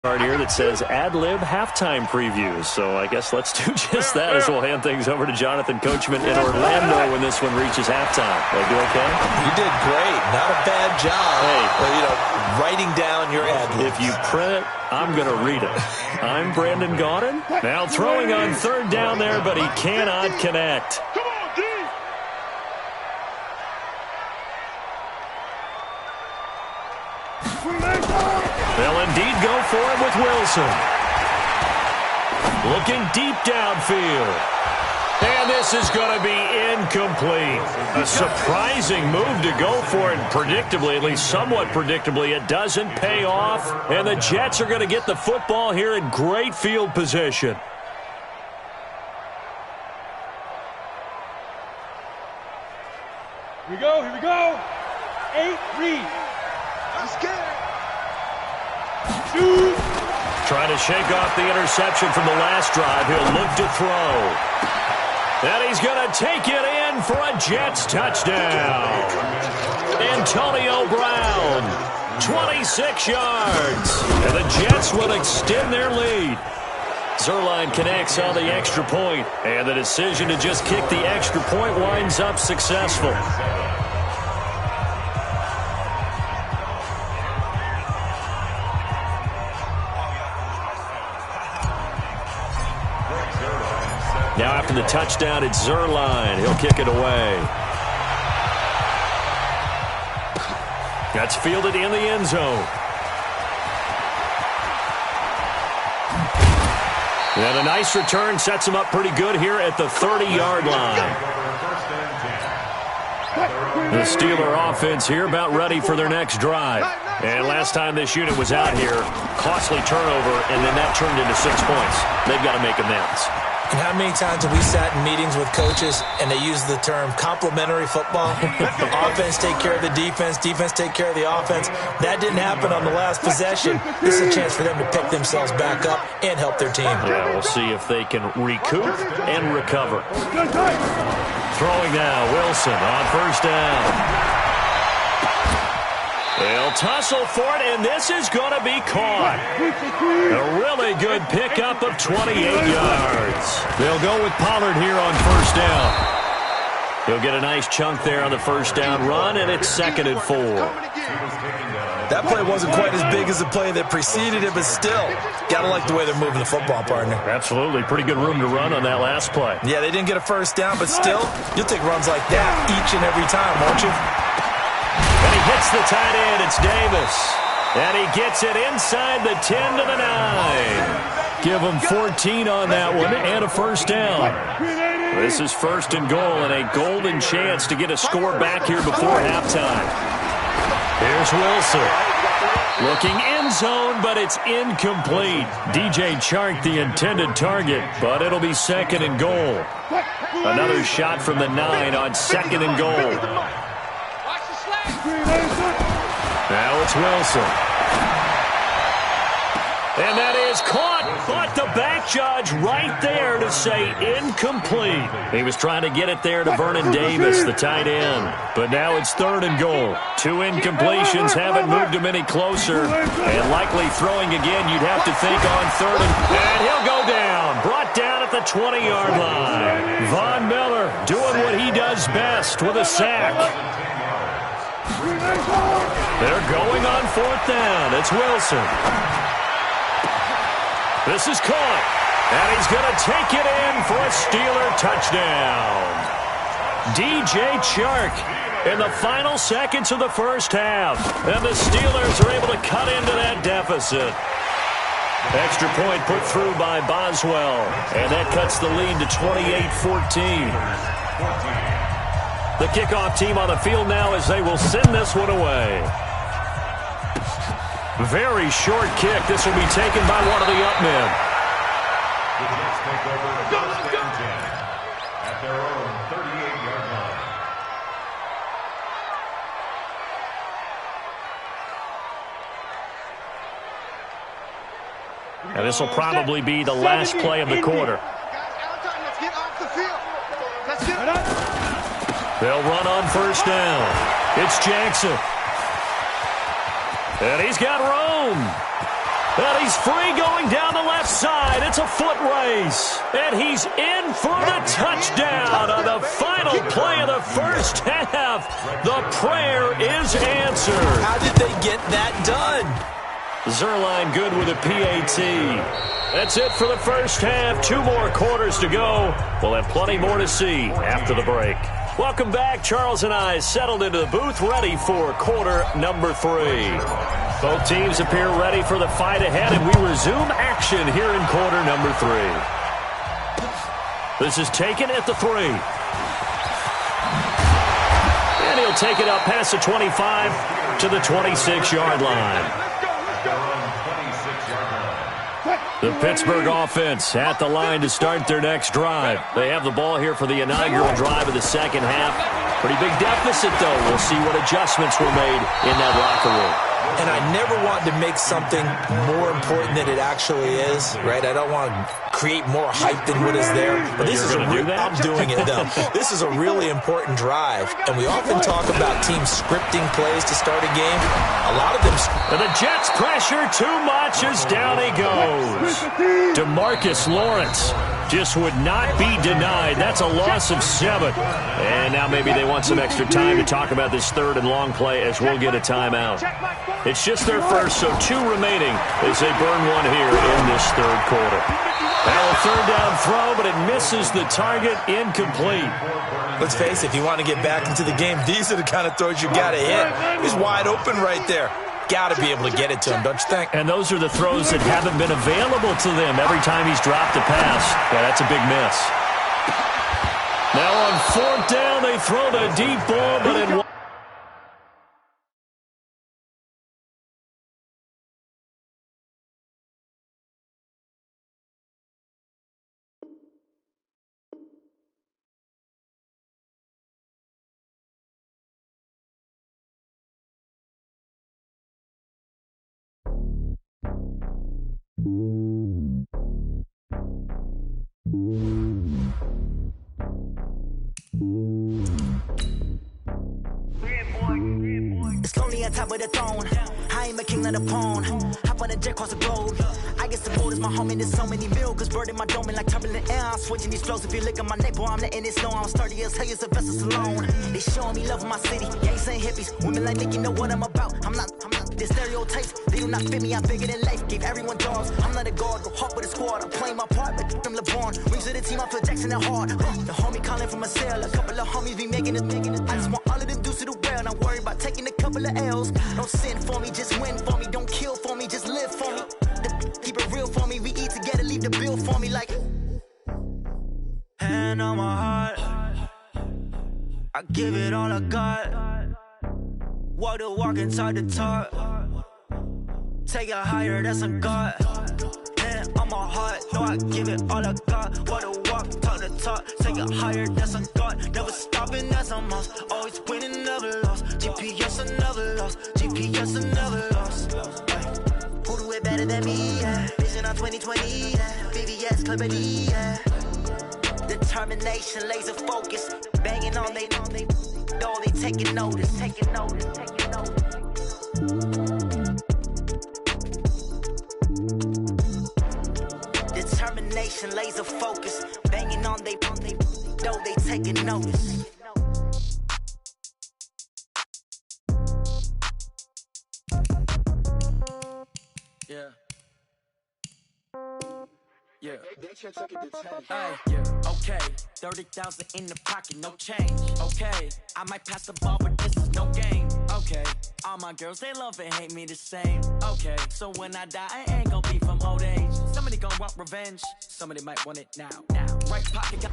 card here that says ad-lib halftime previews. So I guess let's do just that as we'll hand things over to Jonathan Coachman in Orlando when this one reaches halftime. Did I do okay? You did great. Not a bad job. Hey, but, writing down your ad-libs. If you print it, I'm going to read it. I'm Brandon Gaudin. Now throwing on third down there, but he cannot connect. They'll indeed go for it with Wilson. Looking deep downfield. And this is going to be incomplete. A surprising move to go for it. Predictably, at least somewhat predictably, it doesn't pay off. And the Jets are going to get the football here in great field position. Here we go, here we go. 8, read. Let's get it. Shoot. Trying to shake off the interception from the last drive. He'll look to throw. And he's going to take it in for a Jets touchdown. Antonio Brown, 26 yards. And the Jets will extend their lead. Zuerlein connects on the extra point, and the decision to just kick the extra point winds up successful. Now after the touchdown, it's Zuerlein. He'll kick it away. That's fielded in the end zone. And a nice return sets him up pretty good here at the 30-yard line. The Steeler offense here about ready for their next drive. And last time this unit was out here, costly turnover, and then that turned into 6 points. They've got to make amends. And how many times have we sat in meetings with coaches and they use the term complementary football? Offense take care of the defense, defense take care of the offense. That didn't happen on the last possession. This is a chance for them to pick themselves back up and help their team. Yeah, we'll see if they can recoup and recover. Throwing now, Wilson on first down. They'll tussle for it, and this is going to be caught. A really good pickup of 28 yards. They'll go with Pollard here on first down. He'll get a nice chunk there on the first down run, and it's 2nd and 4. That play wasn't quite as big as the play that preceded it, but still, gotta like the way they're moving the football, partner. Absolutely. Pretty good room to run on that last play. Yeah, they didn't get a first down, but still, you'll take runs like that each and every time, won't you? And he hits the tight end. It's Davis. And he gets it inside the 10 to the 9. Give him 14 on that one and a first down. This is 1st and goal and a golden chance to get a score back here before halftime. Here's Wilson. Looking end zone, but it's incomplete. DJ Chark, the intended target, but it'll be 2nd and goal. Another shot from the 9 on 2nd and goal. Now it's Wilson. And that is caught, but the back judge right there to say incomplete. He was trying to get it there to Vernon Davis, the tight end. But now it's 3rd and goal. 2 incompletions haven't moved him any closer. And likely throwing again, you'd have to think on 3rd and he'll go down. Brought down at the 20-yard line. Von Miller doing what he does best with a sack. They're going on 4th down. It's Wilson. This is caught, and he's going to take it in for a Steeler touchdown. DJ Chark in the final seconds of the first half, and the Steelers are able to cut into that deficit. Extra point put through by Boswell, and that cuts the lead to 28-14. The kickoff team on the field now as they will send this one away. Very short kick. This will be taken by one of the up men. The Jets take over first and 10 at their own 38-yard line. And this will probably be the last play of the quarter. Let's get off the field. Let's get up. They'll run on 1st down. It's Jackson. And he's got room. And he's free going down the left side. It's a foot race. And he's in for the touchdown on the final play of the first half. The prayer is answered. How did they get that done? Zerline good with a PAT. That's it for the first half. 2 more quarters to go. We'll have plenty more to see after the break. Welcome back. Charles and I settled into the booth, ready for quarter number 3. Both teams appear ready for the fight ahead, and we resume action here in quarter number 3. This is taken at the 3. And he'll take it up past the 25 to the 26-yard line. The Pittsburgh offense at the line to start their next drive. They have the ball here for the inaugural drive of the second half. Pretty big deficit, though. We'll see what adjustments were made in that locker room. And I never want to make something more important than it actually is, right? I don't want to create more hype than what is there. But this is I'm doing it, though. This is a really important drive. And we often talk about teams scripting plays to start a game. A lot of them... And the Jets pressure too much as down he goes. DeMarcus Lawrence just would not be denied. That's a loss of 7. And now maybe they want some extra time to talk about this 3rd and long play as we'll get a timeout. It's just their first, so 2 remaining as they burn one here in this 3rd quarter. Now a 3rd down throw, but it misses the target, incomplete. Let's face it, if you want to get back into the game, these are the kind of throws you got to hit. He's wide open right there. Got to be able to get it to him, don't you think? And those are the throws that haven't been available to them every time he's dropped a pass. Yeah, that's a big miss. Now on 4th down, they throw the deep ball, but in It's lonely on top of the throne. I ain't a king, not a pawn. Hop on a jet across the globe. I guess the boat is my home and there's so many miracles burning my dome like turbulent air. I'm switching these flows. If you look at my neck, boy, I'm letting it snow. I'm sturdy as hell, a vessel alone. They showing me love in my city. Gangs ain't hippies. Women like me, you know what I'm about. I'm not the stereotypes. They do not fit me. I'm bigger than life. Gave everyone dogs. I'm not a guard. Go hard with a squad. I'm playing my part, but them LeBron. Rings to the team. I feel Jackson and hard. The homie calling from a cell. A couple of homies be making it. I just want all of them dudes to do well. Not worry about taking a couple of L's. Don't sin for me, just win for me. Don't kill for me, just live for me. Keep it real for me. We eat together, leave the bill for me like. Hand on my heart, I give it all I got. Walk the walk and talk the talk. Take it higher, that's a God. Hand on my heart, no, I give it all I got. Walk the walk, talk the talk. Take it higher, that's a God. Never stopping, that's a must. Always winning, never lost. GPS, I never lost. GPS, I never lost. Who do it better than than me, yeah. Vision on 2020, yeah. VVS, Clippity, yeah. Determination, laser focus. Banging on they door, they taking notice. Determination, laser focus. Banging on they door, they taking notice. Yeah. Yeah. Hey, yeah. Okay. 30,000 in the pocket, no change. Okay. I might pass the ball, but this is no game. Okay. All my girls, they love and hate me the same. Okay. So when I die, I ain't gonna be from old age. Somebody gonna want revenge. Somebody might want it now. Right pocket got.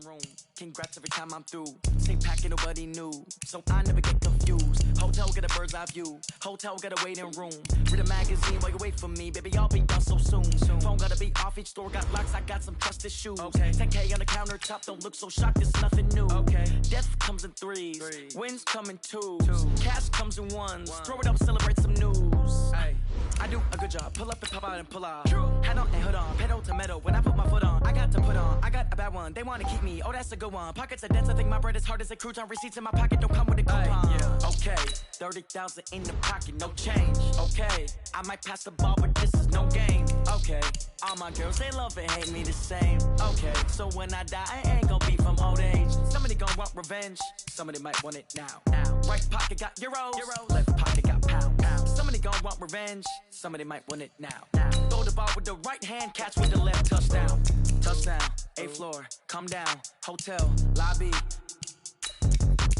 Room. Congrats every time I'm through. Same packet, nobody knew, so I never get confused. Hotel get a bird's eye view. Hotel got a waiting room. Read a magazine while you wait for me, baby. I'll be done so soon. Phone gotta be off. Each store got locks. I got some trusted shoes. Okay. 10K on the countertop. Don't look so shocked. It's nothing new. Okay. Death comes in threes. Wins come in twos. Cash comes in ones. Throw it up, celebrate some news. Hey. I do a good job. Pull up and pop out and pull out. Head on and hood on. Pedal to metal. When I put my foot on, I got to put on. I got a bad one. They wanna keep me. Oh, that's a good one. Pockets are dense. I think my bread is hard as a crouton. Receipts in my pocket don't come with a coupon. Yeah. Okay. 30,000 in the pocket, no change. Okay. I might pass the ball, but this is no game. Okay. All my girls, they love and hate me the same. Okay. So when I die, I ain't gonna be from old age. Somebody gonna want revenge. Somebody might want it now. Right pocket got euros. Left pocket got pounds. Somebody gonna want revenge. Somebody might want it now. Throw the ball with the right hand, catch with the left. Touchdown. Touchdown. 8th floor. Come down. Hotel. Lobby.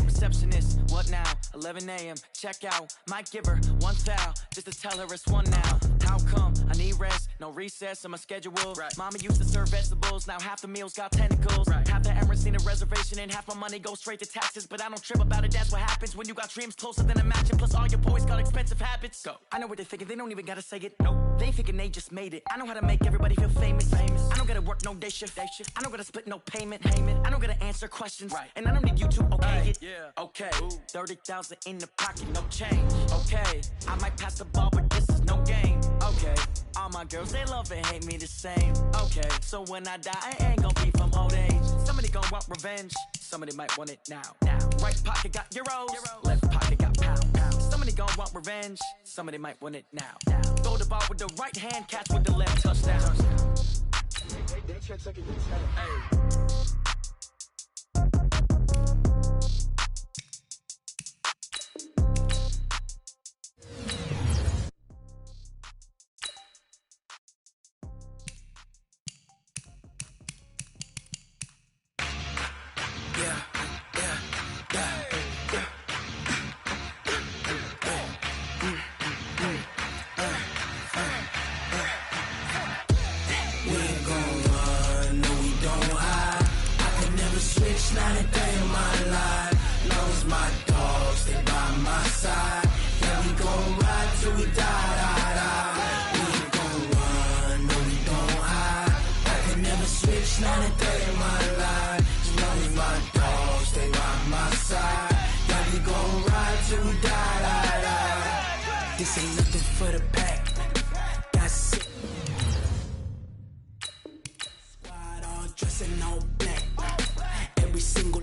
Receptionist, what now? 11 a.m. Check out. Might give her one foul just to tell her it's one now. How come? I need rest, no recess in my schedule. Right. Mama used to serve vegetables, now half the meals got tentacles. Right. Half the Emirates need a reservation and half my money goes straight to taxes. But I don't trip about it, that's what happens when you got dreams closer than a match. Plus all your boys got expensive habits. Go. I know what they're thinking, they don't even gotta say it. No, they ain't thinking they just made it. I know how to make everybody feel famous. I don't gotta work no day shift. I don't gotta split no payment. I don't gotta answer questions. Right. And I don't need you to okay it. Yeah. Okay. 30,000 in the pocket, no change. Okay. I might pass the ball, but this is no game. Okay. All my girls, they love and hate me the same. Okay. So when I die, I ain't gonna be from old age. Somebody gonna want revenge. Somebody might want it now. Right pocket got euros. Left pocket got pounds. Somebody gonna want revenge. Somebody might want it now. Throw the ball with the right hand, catch with the left. Touchdown. Hey. This ain't nothing for the pack. That's it. Squad all dressing all black. Every single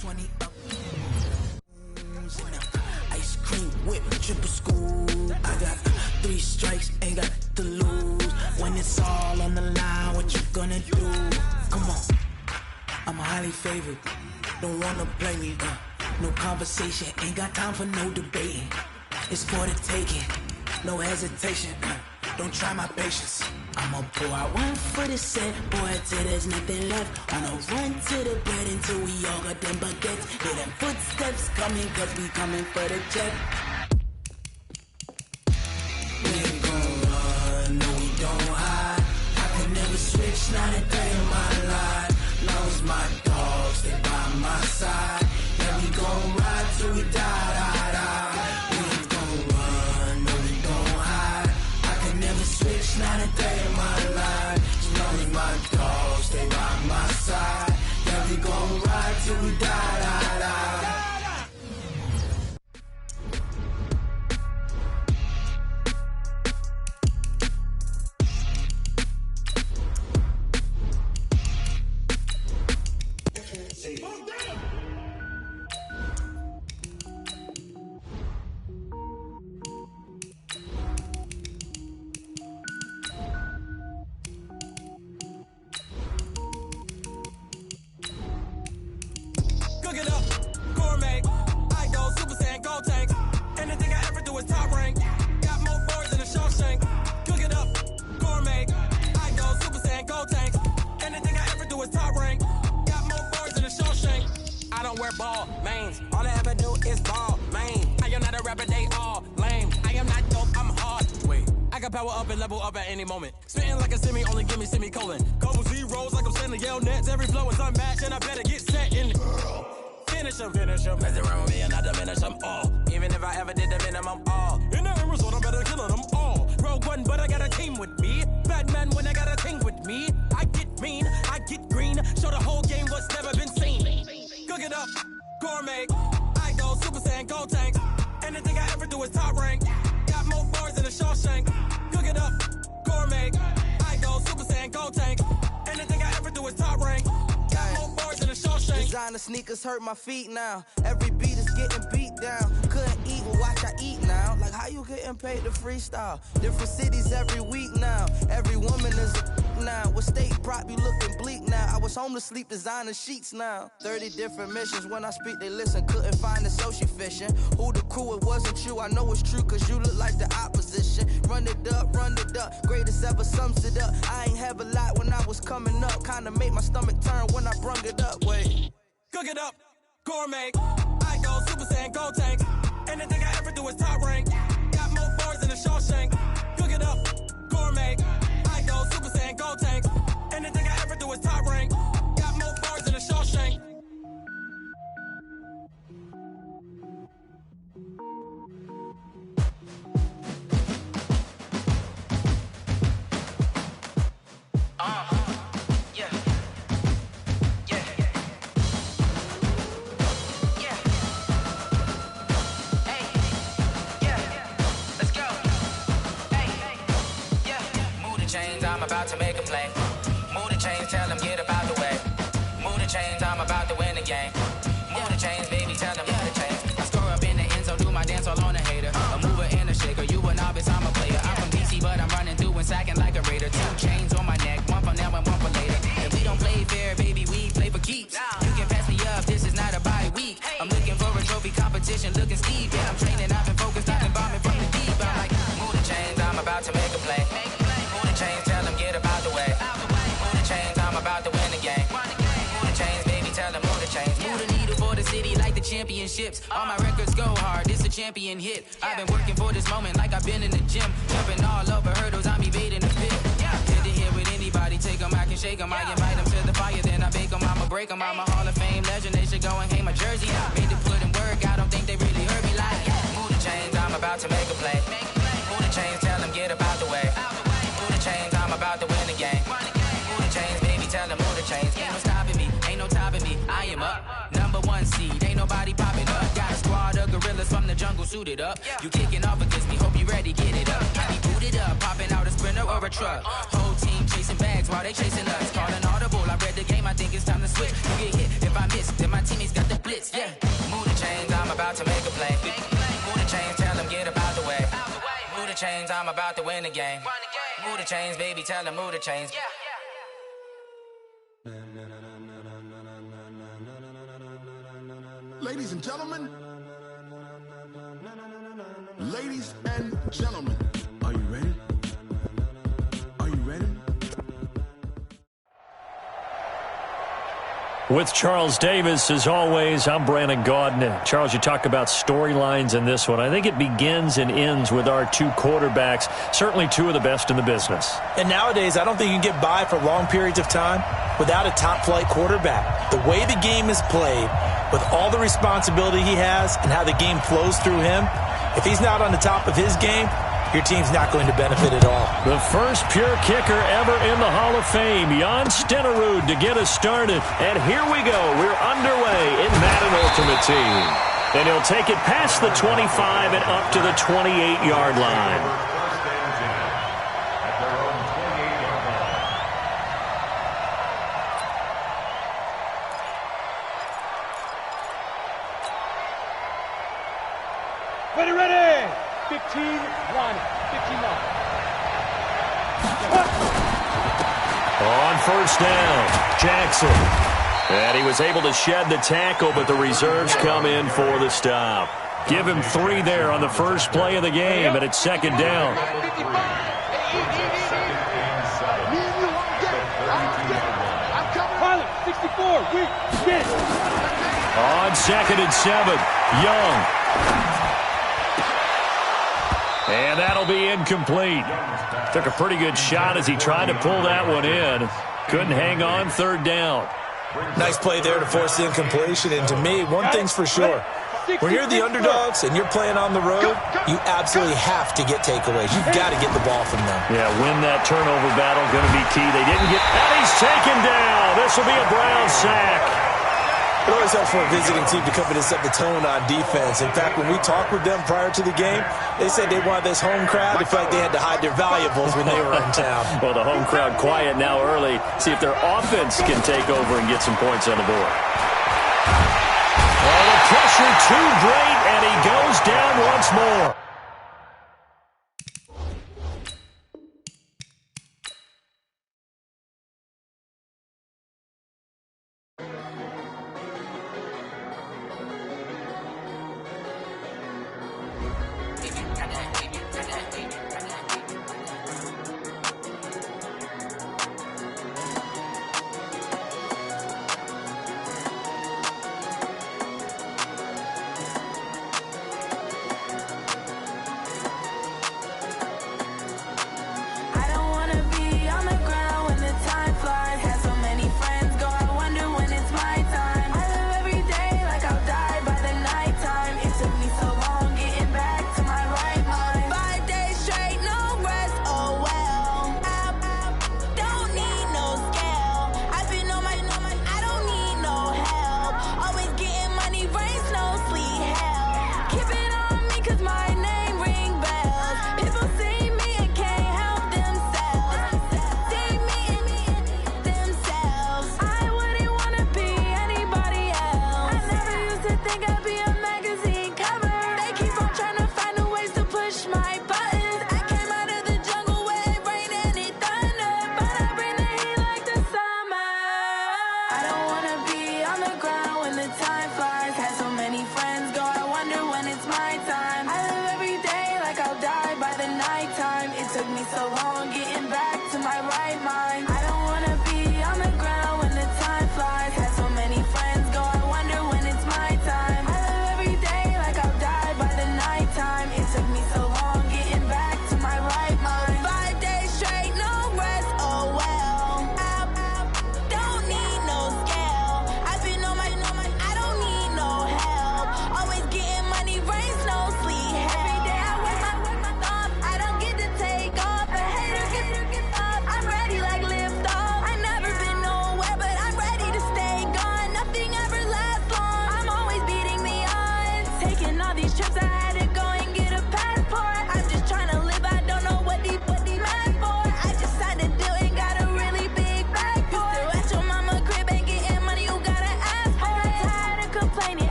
20 up. Ice cream whip, triple school. I got 3 strikes, ain't got to lose. When it's all on the line, what you gonna do? Come on, I'm highly favored. Don't wanna play me, no conversation, ain't got time for no debating. It's for the taking, no hesitation. Don't try my patience. I'ma pour out one for the set, boy, till there's nothing left. On a run to the bread until we all got them baguettes. Hear them footsteps coming, cause we coming for the check. We ain't gon' run, no we don't hide. I could never switch, not a day in my life. Long as my dogs stay by my side. Yeah, we gon' ride till we die, die, die. We ain't gon' run, no we don't hide. I day in my life. You know me, my dog, stay by my side. Yeah, we gon' ride till we die, die, die. Cook it up, gourmet. I go Super Saiyan, gold tanks. Anything I ever do is top rank. Got more boards than a Shawshank. Cook it up, gourmet. I go Super Saiyan, gold tanks. Anything I ever do is top rank. Got more boards than a Shawshank. I don't wear ball mains. All I ever do is ball main. I am not a rapper, they all lame. I am not dope, I'm hard. Wait, I can power up and level up at any moment. Spitting like a semi, only give me semicolon. Couple zeros like I'm sending yell nets. Every flow is unmatched and I better get set in. Finish them. Mess around with me and I diminish them all. Even if I ever did the minimum, all. In the end result, I'm better killing them all. Rogue One, but I got a team with me. Batman when I got a team with me. I get mean, I get green. Show the whole game what's never been seen. Cook it up, gourmet. I go Super Saiyan, gold tanks. Anything I ever do is top rank. Got more bars than a Shawshank. Cook it up, gourmet. I go Super Saiyan, gold tanks. Anything I ever do is top rank. Got more bars than a Shawshank. Designer sneakers hurt my feet now. Every beat is getting beat down. Couldn't eat, well watch I eat now. Like how you getting paid to freestyle? Different cities every week now. Every woman is a now. With state prop, you looking bleak now. I was home to sleep, designer sheets now. 30 different missions. When I speak, they listen. Couldn't find it, so she fishing. Who the crew? It wasn't you. I know it's true, cause you look like the opposition. Run it up, greatest ever sums it up. I ain't have a lot when I was coming up. Kinda made my stomach turn when I brung it up. Wait. Cook it up, gourmet. I go Super Saiyan, gold tanks. Anything I ever do is top rank. Got more bars than a Shawshank. Cook it up, gourmet. I go Super Saiyan, gold tanks. Anything I ever do is top rank. Got more bars than a Shawshank. I'm about to make a play. Move the chains, tell them get about the way. Move the chains, I'm about to win the game. Move the chains, baby, tell them move the chains. I score up in the end zone, do my dance all on a hater. A mover and a shaker, you a novice, I'm a player. I'm from DC, but I'm running through and sacking like a raider. 2 chains on my neck, one for now and one for later. If we don't play fair, baby, we play for keeps. You can pass me up, this is not a bye week. I'm looking for a trophy competition, looking steep. Yeah, I'm training, I've been focused, I've been bombing from the deep. I'm like, move the chains, I'm about to make a play. Move the chains, tell them get about the way. Move the chains, I'm about to win the game. Move the chains, baby, tell them move the chains. Move the needle for the city like the championships. All my records go hard, this a champion hit. I've been working for this moment like I've been in the gym. Jumping all over hurdles, I'm evading the pit. Hit to hit with anybody, take them, I can shake them. I invite them to the fire, then I bake them. I'ma break them, I'm a Hall of Fame legend. They should go and hang my jersey. Made to put in work, I don't think they really heard me like. Move the chains, I'm about to make a play. Move the chains, tell them get about the way. Move the chains, I'm about to win the game. Move the chains, baby, tell them move the chains. Ain't no stopping me, ain't no topping me. I am up, #1 seed, ain't nobody popping up. Got a squad of gorillas from the jungle suited up. You kicking off against me, hope you ready, get it up. I be booted up, popping out a Sprinter or a truck. Whole team chasing bags while they chasing us. Call an audible, I read the game, I think it's time to switch. You get hit, if I miss, then my teammates got the blitz, yeah. Move the chains, I'm about to make a play. Move the chains, tell them get about the way. Move the chains, I'm about to win the game. Move the chains, baby, tell them move the chains. Ladies and gentlemen, ladies and gentlemen, are you ready? Are you ready? With Charles Davis, as always, I'm Brandon Gaudin. Charles, you talk about storylines in this one. I think it begins and ends with our 2 quarterbacks, certainly 2 of the best in the business. And nowadays, I don't think you can get by for long periods of time without a top-flight quarterback. The way the game is played, with all the responsibility he has and how the game flows through him, if he's not on the top of his game, your team's not going to benefit at all. The first pure kicker ever in the Hall of Fame, Jan Stenerud, to get us started. And here we go. We're underway in Madden Ultimate Team. And he'll take it past the 25 and up to the 28-yard line. Ready. 15-1. 15-9. On first down, Jackson. And he was able to shed the tackle, but the reserves come in for the stop. Give him 3 there on the first play of the game, and it's second down. Pilot, 64, we get it. On 2nd and 7, Young. And that'll be incomplete. Took a pretty good shot as he tried to pull that one in. Couldn't hang on, 3rd down. Nice play there to force the incompletion. And to me, one thing's for sure. When you're the underdogs and you're playing on the road, you absolutely have to get takeaways. You've got to get the ball from them. Yeah, win that turnover battle, going to be key. They didn't get... And he's taken down. This will be a Brown sack. It always helps for a visiting team to come in and set the tone on defense. In fact, when we talked with them prior to the game, they said they wanted this home crowd to feel like they had to hide their valuables when they were in town. Well, the home crowd quiet now early. See if their offense can take over and get some points on the board. Oh, the pressure too great, and he goes down once more.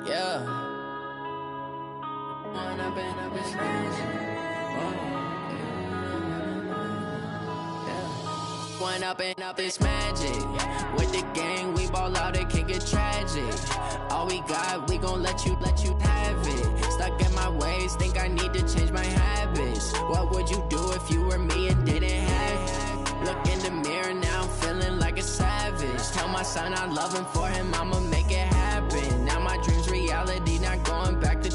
Yeah. One up and up is magic. With the gang, we ball out, it can get tragic. All we got, we gon' let you have it. Stuck in my ways, think I need to change my habits. What would you do if you were me and didn't have it? Look in the mirror, now I'm feeling like a savage. Tell my son I love him, for him I'ma make it happen. Now my dream's reality, not going back to.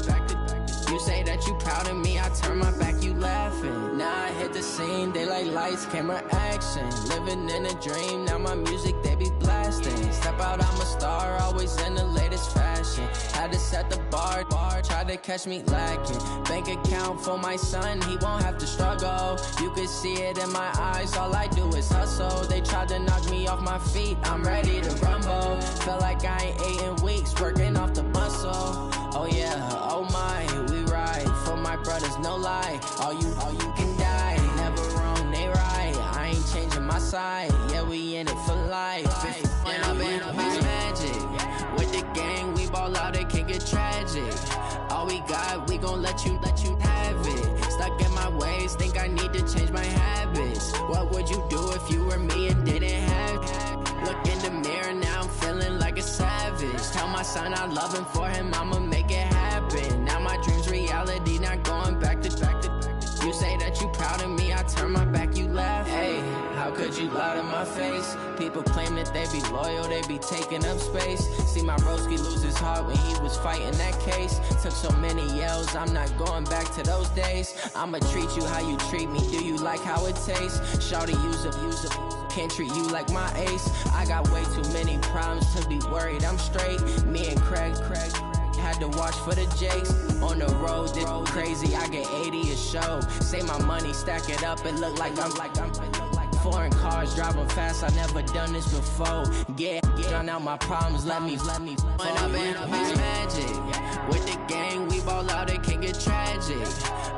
You say that you proud of me, I turn my back, you laughing. Now I hit the scene, they like lights, camera, action. Living in a dream, now my music, they be blasting. Step out, I'm a star, always in the latest fashion. Had to set the bar, try to catch me lacking. Bank account for my son, he won't have to struggle. You could see it in my eyes, all I do is hustle. They tried to knock me off my feet, I'm ready to rumble. Feel like I ain't ate in weeks, working off the muscle. Oh yeah, oh my, we ride for my brothers, no lie. All you can die, never wrong, they right. I ain't changing my side, yeah, we in it for life. When up and up is magic. With the gang, we ball out, it can get tragic. All we got, we gon' let you have it. Stuck in my ways, think I need to change my habits. What would you do if you were me and didn't have it? Look in the mirror, now I'm feeling like a savage. Tell my son I love him, for him I'ma make it happen. Now my dream's reality, not going back to. You say that you proud of me, I turn my back, you laugh. Hey, how could you lie to my face? People claim that they be loyal, they be taking up space. See my broski lose his heart when he was fighting that case. Took so many yells, I'm not going back to those days. I'ma treat you how you treat me, do you like how it tastes? Shawty, use up, can't treat you like my ace. I got way too many problems to be worried, I'm straight. Me and Craig had to watch for the Jakes. On the road, this crazy, I get 80 a show. Say my money, stack it up, it look like I'm foreign cars, driving fast, I never done this before. Drown out my problems, let me When up and up is magic. With the gang, we ball out, it can get tragic.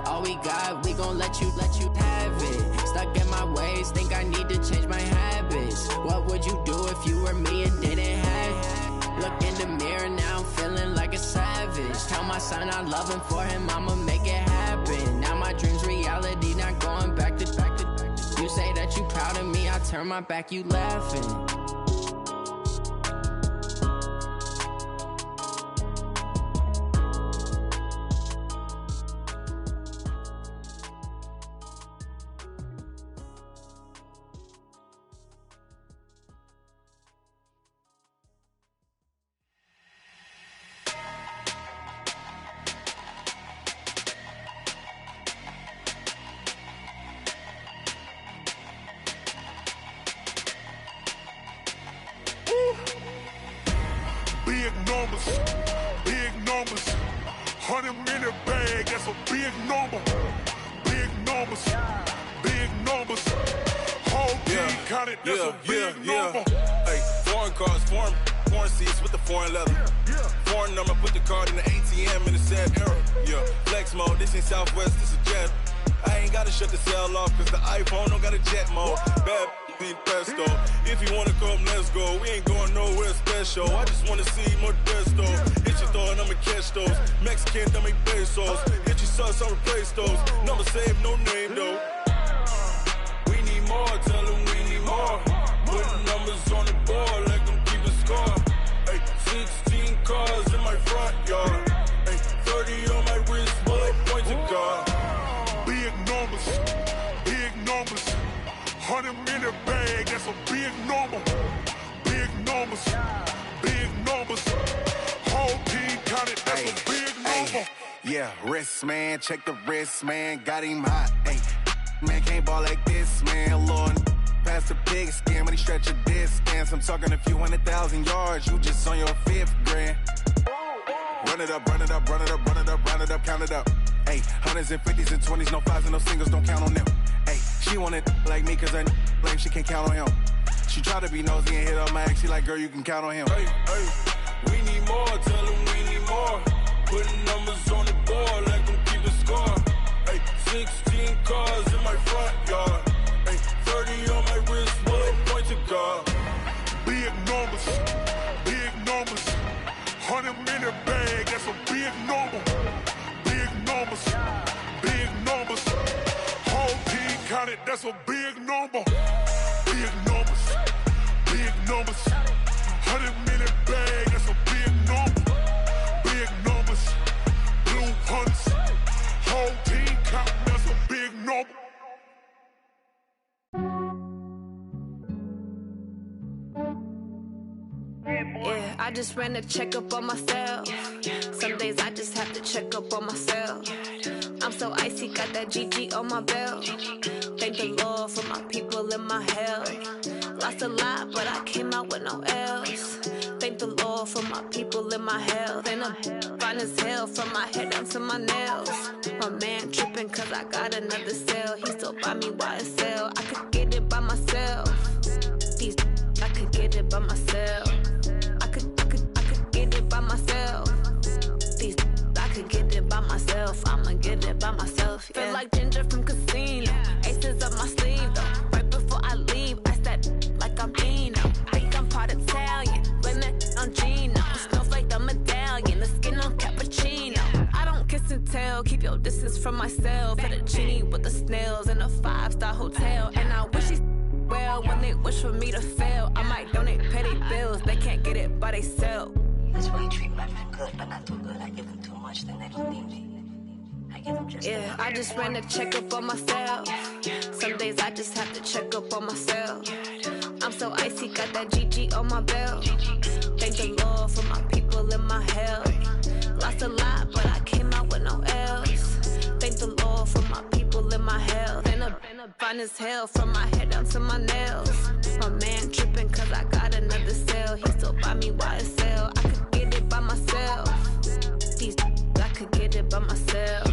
All we got, we gon' let you have it. Stuck in my ways, think I need to change my habits. What would you do if you were me and didn't have it? Look in the mirror, now I'm feeling like a savage. Tell my son I love him, for him I'ma make it happen. Now my dream's reality, not going back to. You say that you proud of me, I turn my back, you laughing. Big numbers, 100-minute bag, that's a big number. Big numbers, whole team counted, that's a big number. Hey, foreign cars, foreign seats with the foreign leather. Foreign number, put the card in the ATM in the sad era. Yeah, flex mode, this ain't Southwest, this is jet. I ain't gotta shut the cell off, cause the iPhone don't got a jet mode. Bad need pesto. If you wanna come, let's go. We ain't going nowhere special. I just wanna see more desto. Hit your throw and I'ma catch those. Mexican, don't make pesos. Hit your sauce, I'll replace those. Number saved, no name though. We need more, tell them we need more. Putting numbers on the board, let them keep a score. Hey, 16 cars in my front yard. Hey, 30 on my wrist, bullet points of God. Big numbers, 100-minute bag, that's a big number. Big numbers, whole team counted, that's a big number. Yeah, wrist man, check the wrist man, got him hot. Ay, man can't ball like this, man. Lord, past the pig skin when he stretch a distance. I'm talking a few 100,000 yards, you just on your 5th grand. Run it up, count it up. Ay, hundreds and 50s and 20s, no 5s and no singles, don't count on them. Ay, she want it like me cause her blame, she can't count on him. She try to be nosy and hit up my ex, she like, girl, you can count on him. Hey, we need more, tell them we need more. Putting numbers on the board, let them keep a score. Hey, 16 cars in my front yard. Hey, 30 on my wrist, bullet points of God. Big numbers, 100-minute bag, that's a big number. Big numbers, big numbers. Whole team counted, that's a big number. Big numbers, big numbers. 100-minute bag, that's a big number. Big numbers, blue hunts. Whole team counting, that's a big number. Yeah, I just ran a checkup on myself. Some days I just have to check up on myself. I'm so icy, got that GG on my belt. Thank the Lord for my people in my health. Lost a lot, but I came out with no L's. Thank the Lord for my people in my health. And I'm fine as hell from my head down to my nails. My man tripping cause I got another cell. He still buy me YSL. I could get it by myself. I could get it by myself. I could get it by myself. I could get it by myself. I'ma get it by myself. Yeah. Feel like Ginger from Casino. Aces up my sleeve though. Right before I leave, I said like I'm Dino. Think I'm part Italian. Blame it on Gino. Snowflake the medallion. The skin on cappuccino. I don't kiss and tell. Keep your distance from myself. At a genie with the snails in a 5-star hotel. And I wish he's well when they wish for me to fail. I might donate, pay their bills. They can't get it by they self. That's why you treat my friend good, but not too good. I give them too much, then they don't need me. I give them just yeah, I just ran a checkup on myself. Some days I just have to check up on myself. I'm so icy, got that GG on my belt. Thank the Lord for my people in my health. Lost a lot, but I came out with no L's. Thank the Lord for my people in my health. And I'm fine as hell from my head down to my nails. My man tripping cause I got another cell. He still buy me YSL. I could get it by myself. I could get it by myself.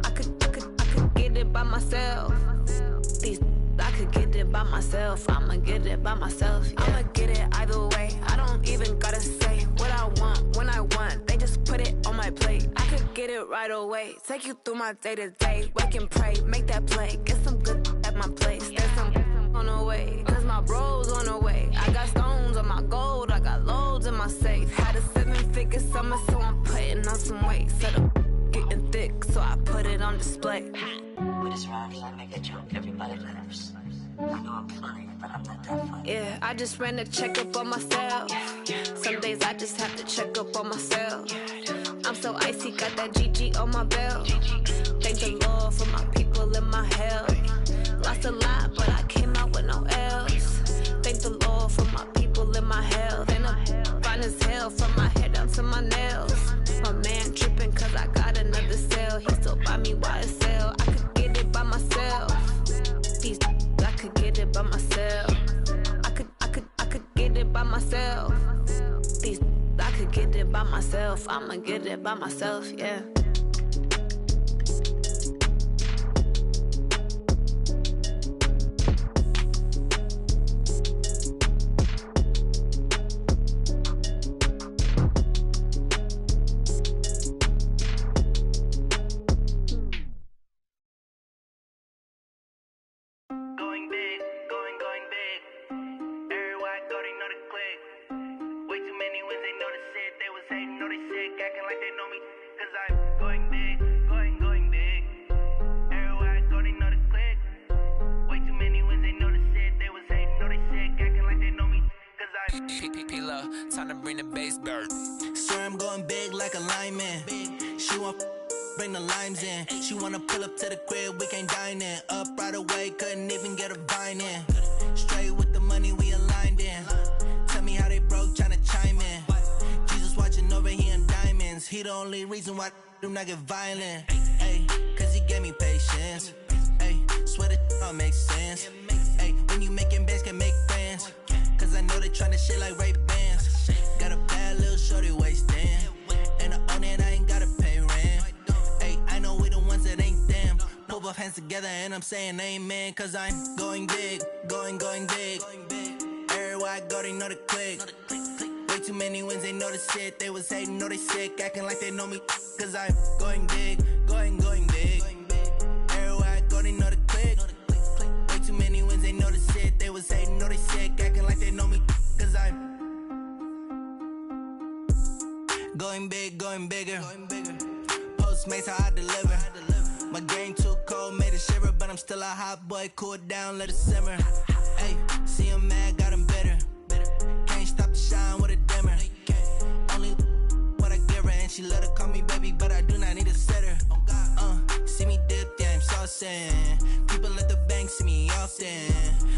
I could get it by myself. I could get it by myself. I'ma get it by myself. Yeah. I'ma get it either way. I don't even gotta say what I want when I want. They just put it on my plate. I could get it right away. Take you through my day to day. Wake and pray, make that play. Get some good at my place. There's some on the way, cause my bros on the way. I got stones on my gold. I got loads in my safe. Had a 7-figure summer, so I'm putting on some weight. Set up getting thick, so I put it on display. With this round, I make a joke, everybody laughs. I know I'm funny, but I'm not that funny. Yeah, I just ran a checkup on myself. Some days I just have to check up on myself. I'm so icy, got that GG on my belt. Thank the Lord for my people in my health. Lost a lot, but I came out with no L's. Thank the Lord for my people in my health. And I'm fine as hell from my head down to my nails. My man tripping cause I got another cell. He still buy me YSL. I could get it by myself. I could get it by myself. I could get it by myself. I could get it by myself. I'ma get it by myself, yeah. Time to bring the bass bird. Swear I'm going big like a lineman. She want bring the limes in. She wanna pull up to the crib, we can't dine in. Up right away, couldn't even get a vine in. Straight with the money, we aligned in. Tell me how they broke, tryna chime in. Jesus watching over here in diamonds. He the only reason why do not get violent. Ay, cause he gave me patience. Ay, swear that all makes sense. Ay, when you making bands, can make friends. Cause I know they tryna shit like Ray-Bans. Got a bad little shorty wasting. And I own it, I ain't gotta pay rent. Ay, I know we the ones that ain't them. Pull both hands together and I'm saying amen. Cause I'm going big, going big. Everywhere I go, they know the click. Way too many wins, they know the shit. They was hating, know they sick, acting like they know me. Cause I'm going big, going big. Everywhere I go, they know the click. Way too many wins, they know the shit. They was hating, know they sick, acting like they know me. Cause I'm going big, going bigger. Postmates how I deliver. still a hot boy, cool it down, let it simmer. Hey, see him mad, got him bitter. Can't stop the shine with a dimmer. Only what I give her, and she let her call me baby, but I do not need a sitter. See me dip, yeah, I'm saucing. People at the bank see me often.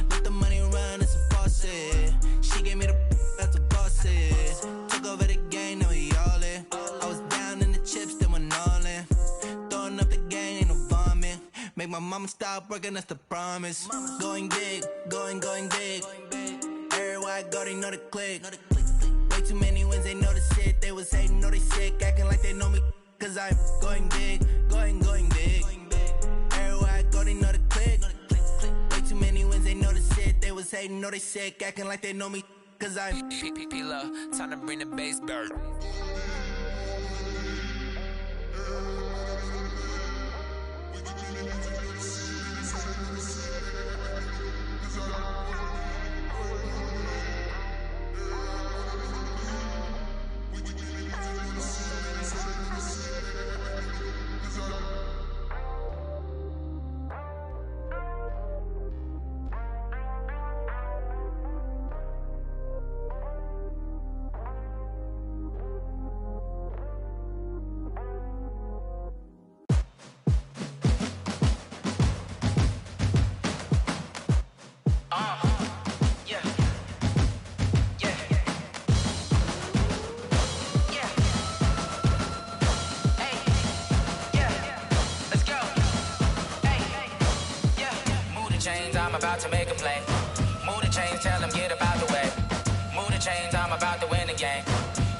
Let the money run, it's a faucet. She gave me the that's a boss is. Took over the game, now we all in. I was down in the chips, then went all in. Throwing up the game, ain't no vomit. Make my mama stop working, that's the promise. Going big, going big. Everywhere I go, they know the click. Way too many wins, they know the shit. They was hating, know they sick, acting like they know me. Cause I'm going big, going big. Everywhere I go, they know the click. Way too many wins, they know the shit. They was hating, know they sick, acting like they know me. Cause I'm P-P-P-Love, time to bring the bass back. I'm about to make a play. Move the chains, tell them get up out the way. Move the chains, I'm about to win the game.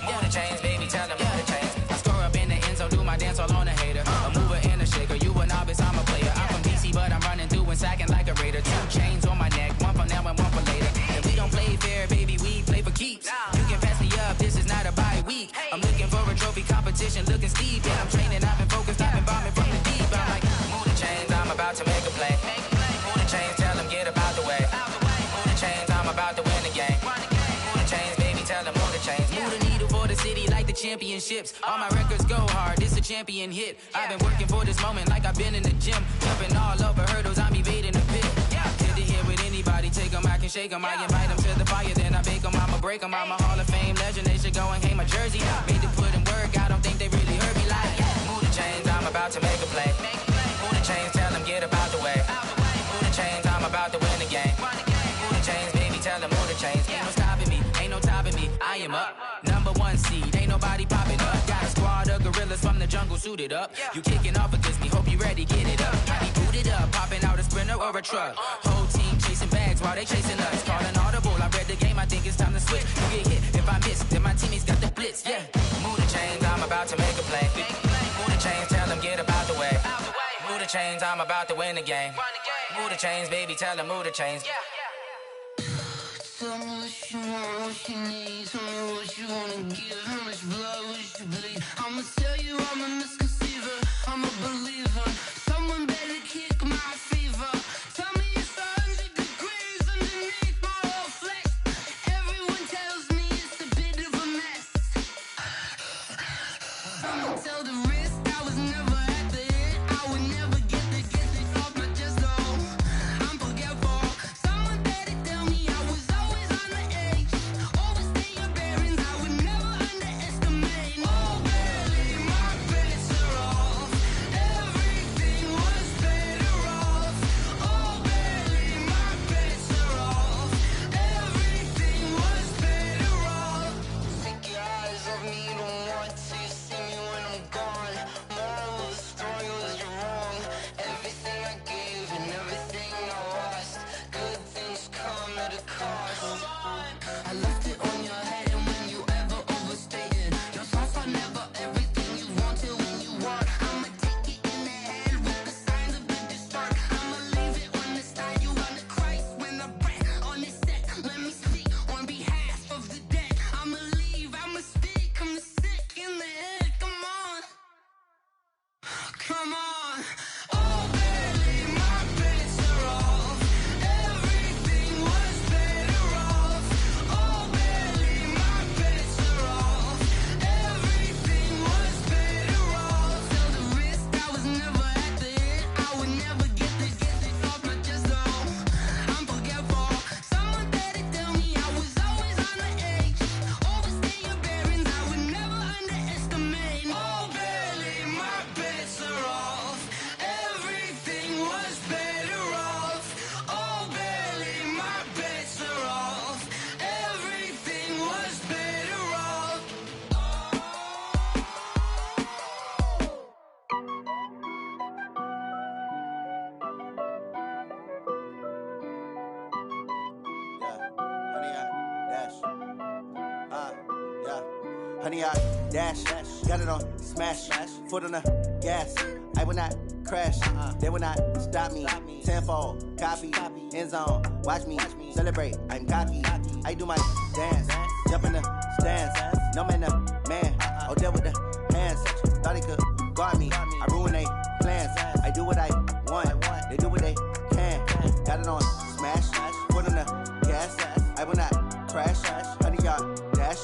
Move the chains, baby, tell them move the chains. I score up in the end zone, do my dance all on a hater. A mover and a shaker, you a novice, I'm a player. I'm from DC, but I'm running through and sacking like a raider. 2 chains on my neck, one for now and one for later. And we don't play fair, baby, we play for keeps. You can pass me up, this is not a bye week. I'm looking for a trophy competition, looking steep. And I'm training, I've been focused, I've been bombing from the deep. I'm like, move the chains, I'm about to make a play. Move the chains, tell them get up out the way. Move the chains, I'm about to win the game. Move the chains, baby, tell them move the chains. Move the needle for the city like the championships. All my records go hard, this a champion hit. I've been working for this moment like I've been in the gym. Jumping all over hurdles, I'm evading the pit. Hit the hit with anybody, take them, I can shake them. I invite them to the fire, then I bake them, I'ma break them. I'm a Hall of Fame legend, they should go and hang my jersey. Made to put in work, I don't think they really heard me like, move the chains, I'm about to make a play. Move the chains, tell them get up out the way. Move the chains, I'm about to win the game. Move the chains, baby, tell them move the chains. Ain't no stopping me, ain't no topping me, I am up. #1 seed, ain't nobody popping up. Got a squad of gorillas from the jungle suited up. You kicking off against me, hope you ready, get it up. I be booted up, popping out a Sprinter or a truck. Whole team chasing bags while they chasing us. Calling audible, I read the game, I think it's time to switch. You get hit, if I miss, then my teammates got the blitz, yeah. Move the chains, I'm about to make a play. Move the chains, tell them get up out the way. Move the chains, I'm about to win the game. Move the chains, baby, tell them move the chains. Tell me what you want, what you need. Tell me what you wanna give. How much blood would you bleed? I'ma tell you I'm a misconceiver. I'm a believer. Someone better kick my fever. Tell me it's 100 degrees underneath my whole flesh. Everyone tells me it's a bit of a mess. I'ma tell the risk I was never at the end. I would never get the off my chest though. I'm forgetful. Someone better tell me I was always on the edge. Overstay your bearings, I would never underestimate. Oh, barely, my bets are off. honey, I dash. Got it on smash, foot on the gas. I will not crash, they will not stop me. Tenfold, copy, end zone, watch me celebrate. I'm cocky, I do my dance, jump in the stands. No man, man, oh, there with the hands. Thought he could guard me, I ruin they plans. I do what I want, they do what they can. Got it on smash, foot on the gas. I will not crash, honey, y'all dash,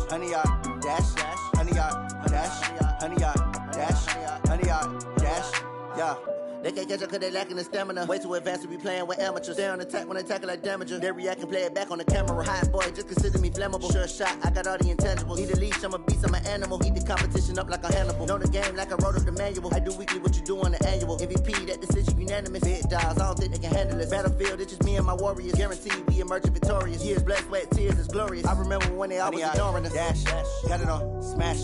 honey, y'all dash, honey, y'all dash, honey, y'all dash, honey, y'all dash, yeah. They can't catch up cause they lacking the stamina. Way too advanced to be playing with amateurs. Stay on attack when they tackle like damager. They react and play it back on the camera. Hot boy, just consider me flammable. Sure shot, I got all the intangibles. Need a leash, I'm a beast, I'm an animal. Eat the competition up like a Hannibal. Know the game like I wrote up the manual. I do weekly what you do on the annual. MVP, that decision unanimous. Big dogs, I don't think they can handle it. Battlefield, it's just me and my warriors. Guaranteed we emerge victorious. Years, blood, sweat, tears, is glorious. I remember when they always ignoring us. Dash, got it on smash,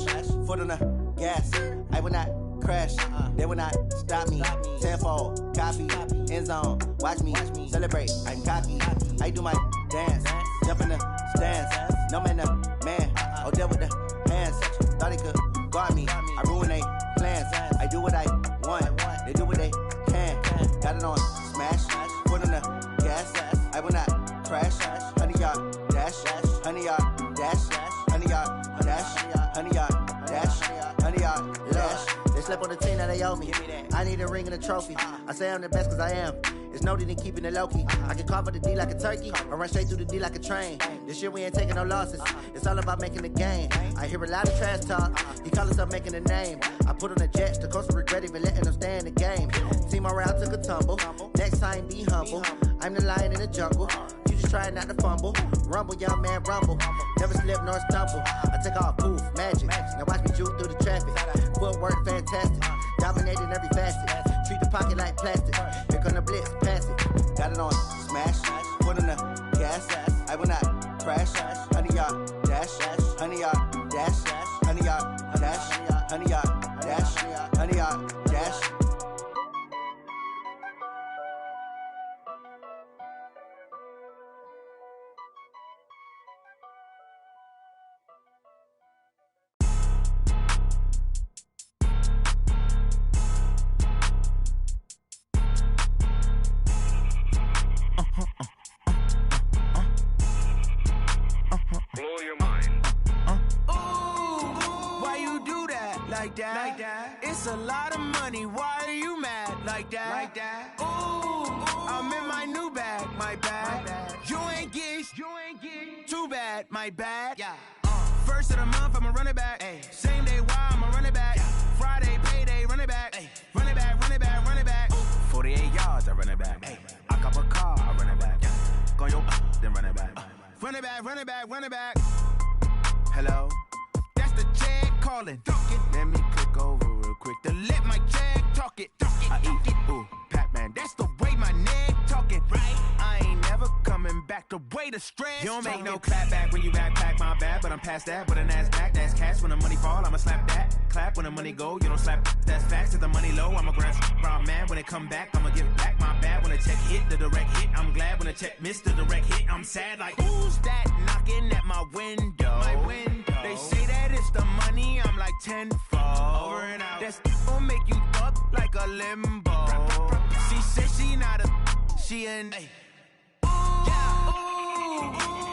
foot on the gas. I will not crash, they will not stop me. Tenfold, copy, end zone, watch me celebrate. I'm cocky, I do my dance, jump in the stands. No man, man, oh, there with the hands. Thought he could guard me, I ruin they plans. I do what I want, they do what they can. Got it on smash, foot on the gas. I will not crash, honey, y'all dash, honey, y'all dash, honey, y'all dash, honey, y'all dash, honey, y'all dash. They slept on the team that they owe me. I need a ring and a trophy. I say I'm the best cause I am. It's no need in keeping it low-key. I can carve up the D like a turkey or run straight through the D like a train. This year we ain't taking no losses. It's all about making the game. I hear a lot of trash talk. He call himself making a name. I put on the Jets. The coach will regret even letting them stay in the game. Team morale took a tumble. Next time be humble. I'm the lion in the jungle. You just try not to fumble. Rumble, young man, rumble. Never slip nor stumble. I take off, poof, magic. Now watch me juke through the traffic. Footwork fantastic. Dominating every facet. Treat the pocket like plastic. Here come the blitz, pass it. Got it on smash. Foot on the gas. I will not crash. Honey, y'all dash. Honey, y'all dash. Honey, y'all dash. Honey, y'all dash. Honey, y'all dash. Blow your mind. Why you do that? Like that? It's a lot of money. Why are you mad? Like that? Ooh, I'm in my new bag. My bad. You ain't get too bad. My bad. Yeah. First of the month, I'ma run it back. Ay. Same day, why I'ma run it back. Yeah. Friday, payday, run it back. Ay. Run it back, run it back, run it back. 48 yards, I run it back. Ay. I cop a car, I run it back. Yeah. Go your then run it back. Run it back, run it back, run it back. Hello? That's the check calling. Let me click over real quick. To let my check talk it. I eat, ooh, Pac-Man, that's the way my neck talking. Right? I ain't never coming back. The way the stress. You don't make no clap back when you backpack, my bad. But I'm past that. With a NASDAQ, that's cash. When the money fall, I'ma slap that. Clap when the money go, you don't slap. That's facts. If the money low, I'ma grab brown man. When it come back, I'ma give back my bad. When the check hit, the direct hit. I'm glad when the check missed the direct hit. I'm sad like, who's that knocking at my window? My window. They say that it's the money, I'm like tenfold. Over and out. That's gon' make you up like a limbo. She said she not a, she an. Ay.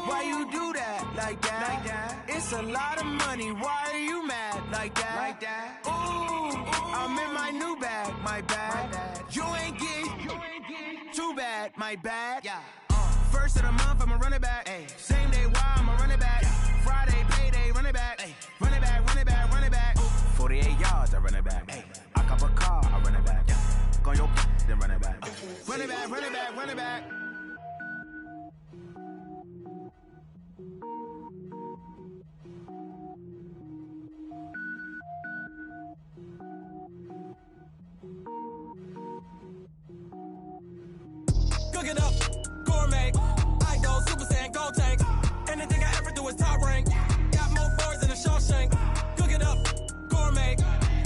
Why you do that? Like that? It's a lot of money. Why are you mad? Like that? Ooh, I'm in my new bag. My bad. You ain't get too bad. My bad. Yeah. First of the month, I'ma run it back. Ay. Same day, why I'ma run it back. Friday, payday, run it back. Ay. Run it back, run it back, run it back. 48 yards, I run it back. Ay. I cop a car, I run it back. Go your then run it back. Run it back, run it back, run it back. Cook it up, gourmet. I go Super Saiyan, gold tank. Anything I ever do is top rank. Got more boards than a Shawshank. Cook it up, gourmet.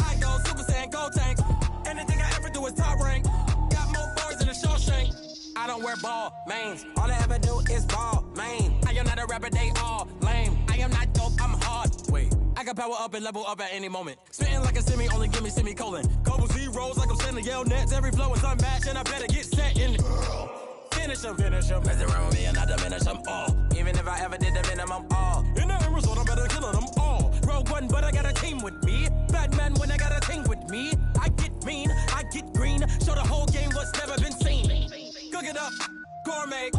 I go Super Saiyan, gold tank. Anything I ever do is top rank. Got more boards than a Shawshank. I don't wear ball mains. All I ever do is ball main. I am not a rapper, they all lame. I am not dope, I'm hard. Wait, I got can power up and level up at any moment. Spitting like a semi, only give me semicolon. Couple zeros like I'm sending yell nets. Every flow is unmatched, and I better get set in. Finish them. Mess around with me and I diminish them all. Even if I ever did the minimum, all. In the end result, I'm better killing them all. Rogue One, but I got a team with me. Batman when I got a team with me. I get mean, I get green. Show the whole game what's never been seen. Cook it up, gourmet.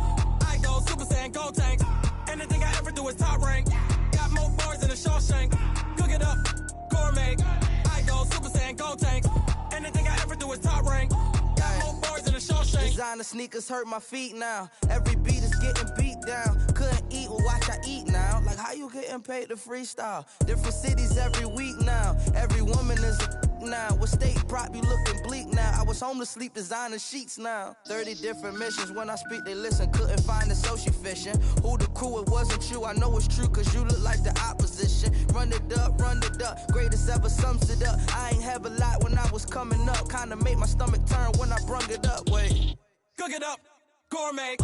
I go Super Saiyan, gold tanks. Anything I ever do is top rank. Got more bars than a Shawshank. Cook it up, gourmet. I go Super Saiyan, gold tanks. Anything I ever do is top rank. Got more bars than a Shawshank. Designer sneakers hurt my feet now. Every beat is getting beat down. Couldn't eat, well watch I eat now. Like how you getting paid to freestyle? Different cities every week now. Every woman is a now. What state prop you looking bleak now? I was home to sleep designing sheets now. 30 different missions. When I speak they listen. Couldn't find the social fishing. Who the crew? It wasn't you. I know it's true cause you look like the opposition. Run it up. Greatest ever sums it up. I ain't have a lot when I was coming up. Kinda made my stomach turn when I brung it up. Wait. Cook it up, gourmet.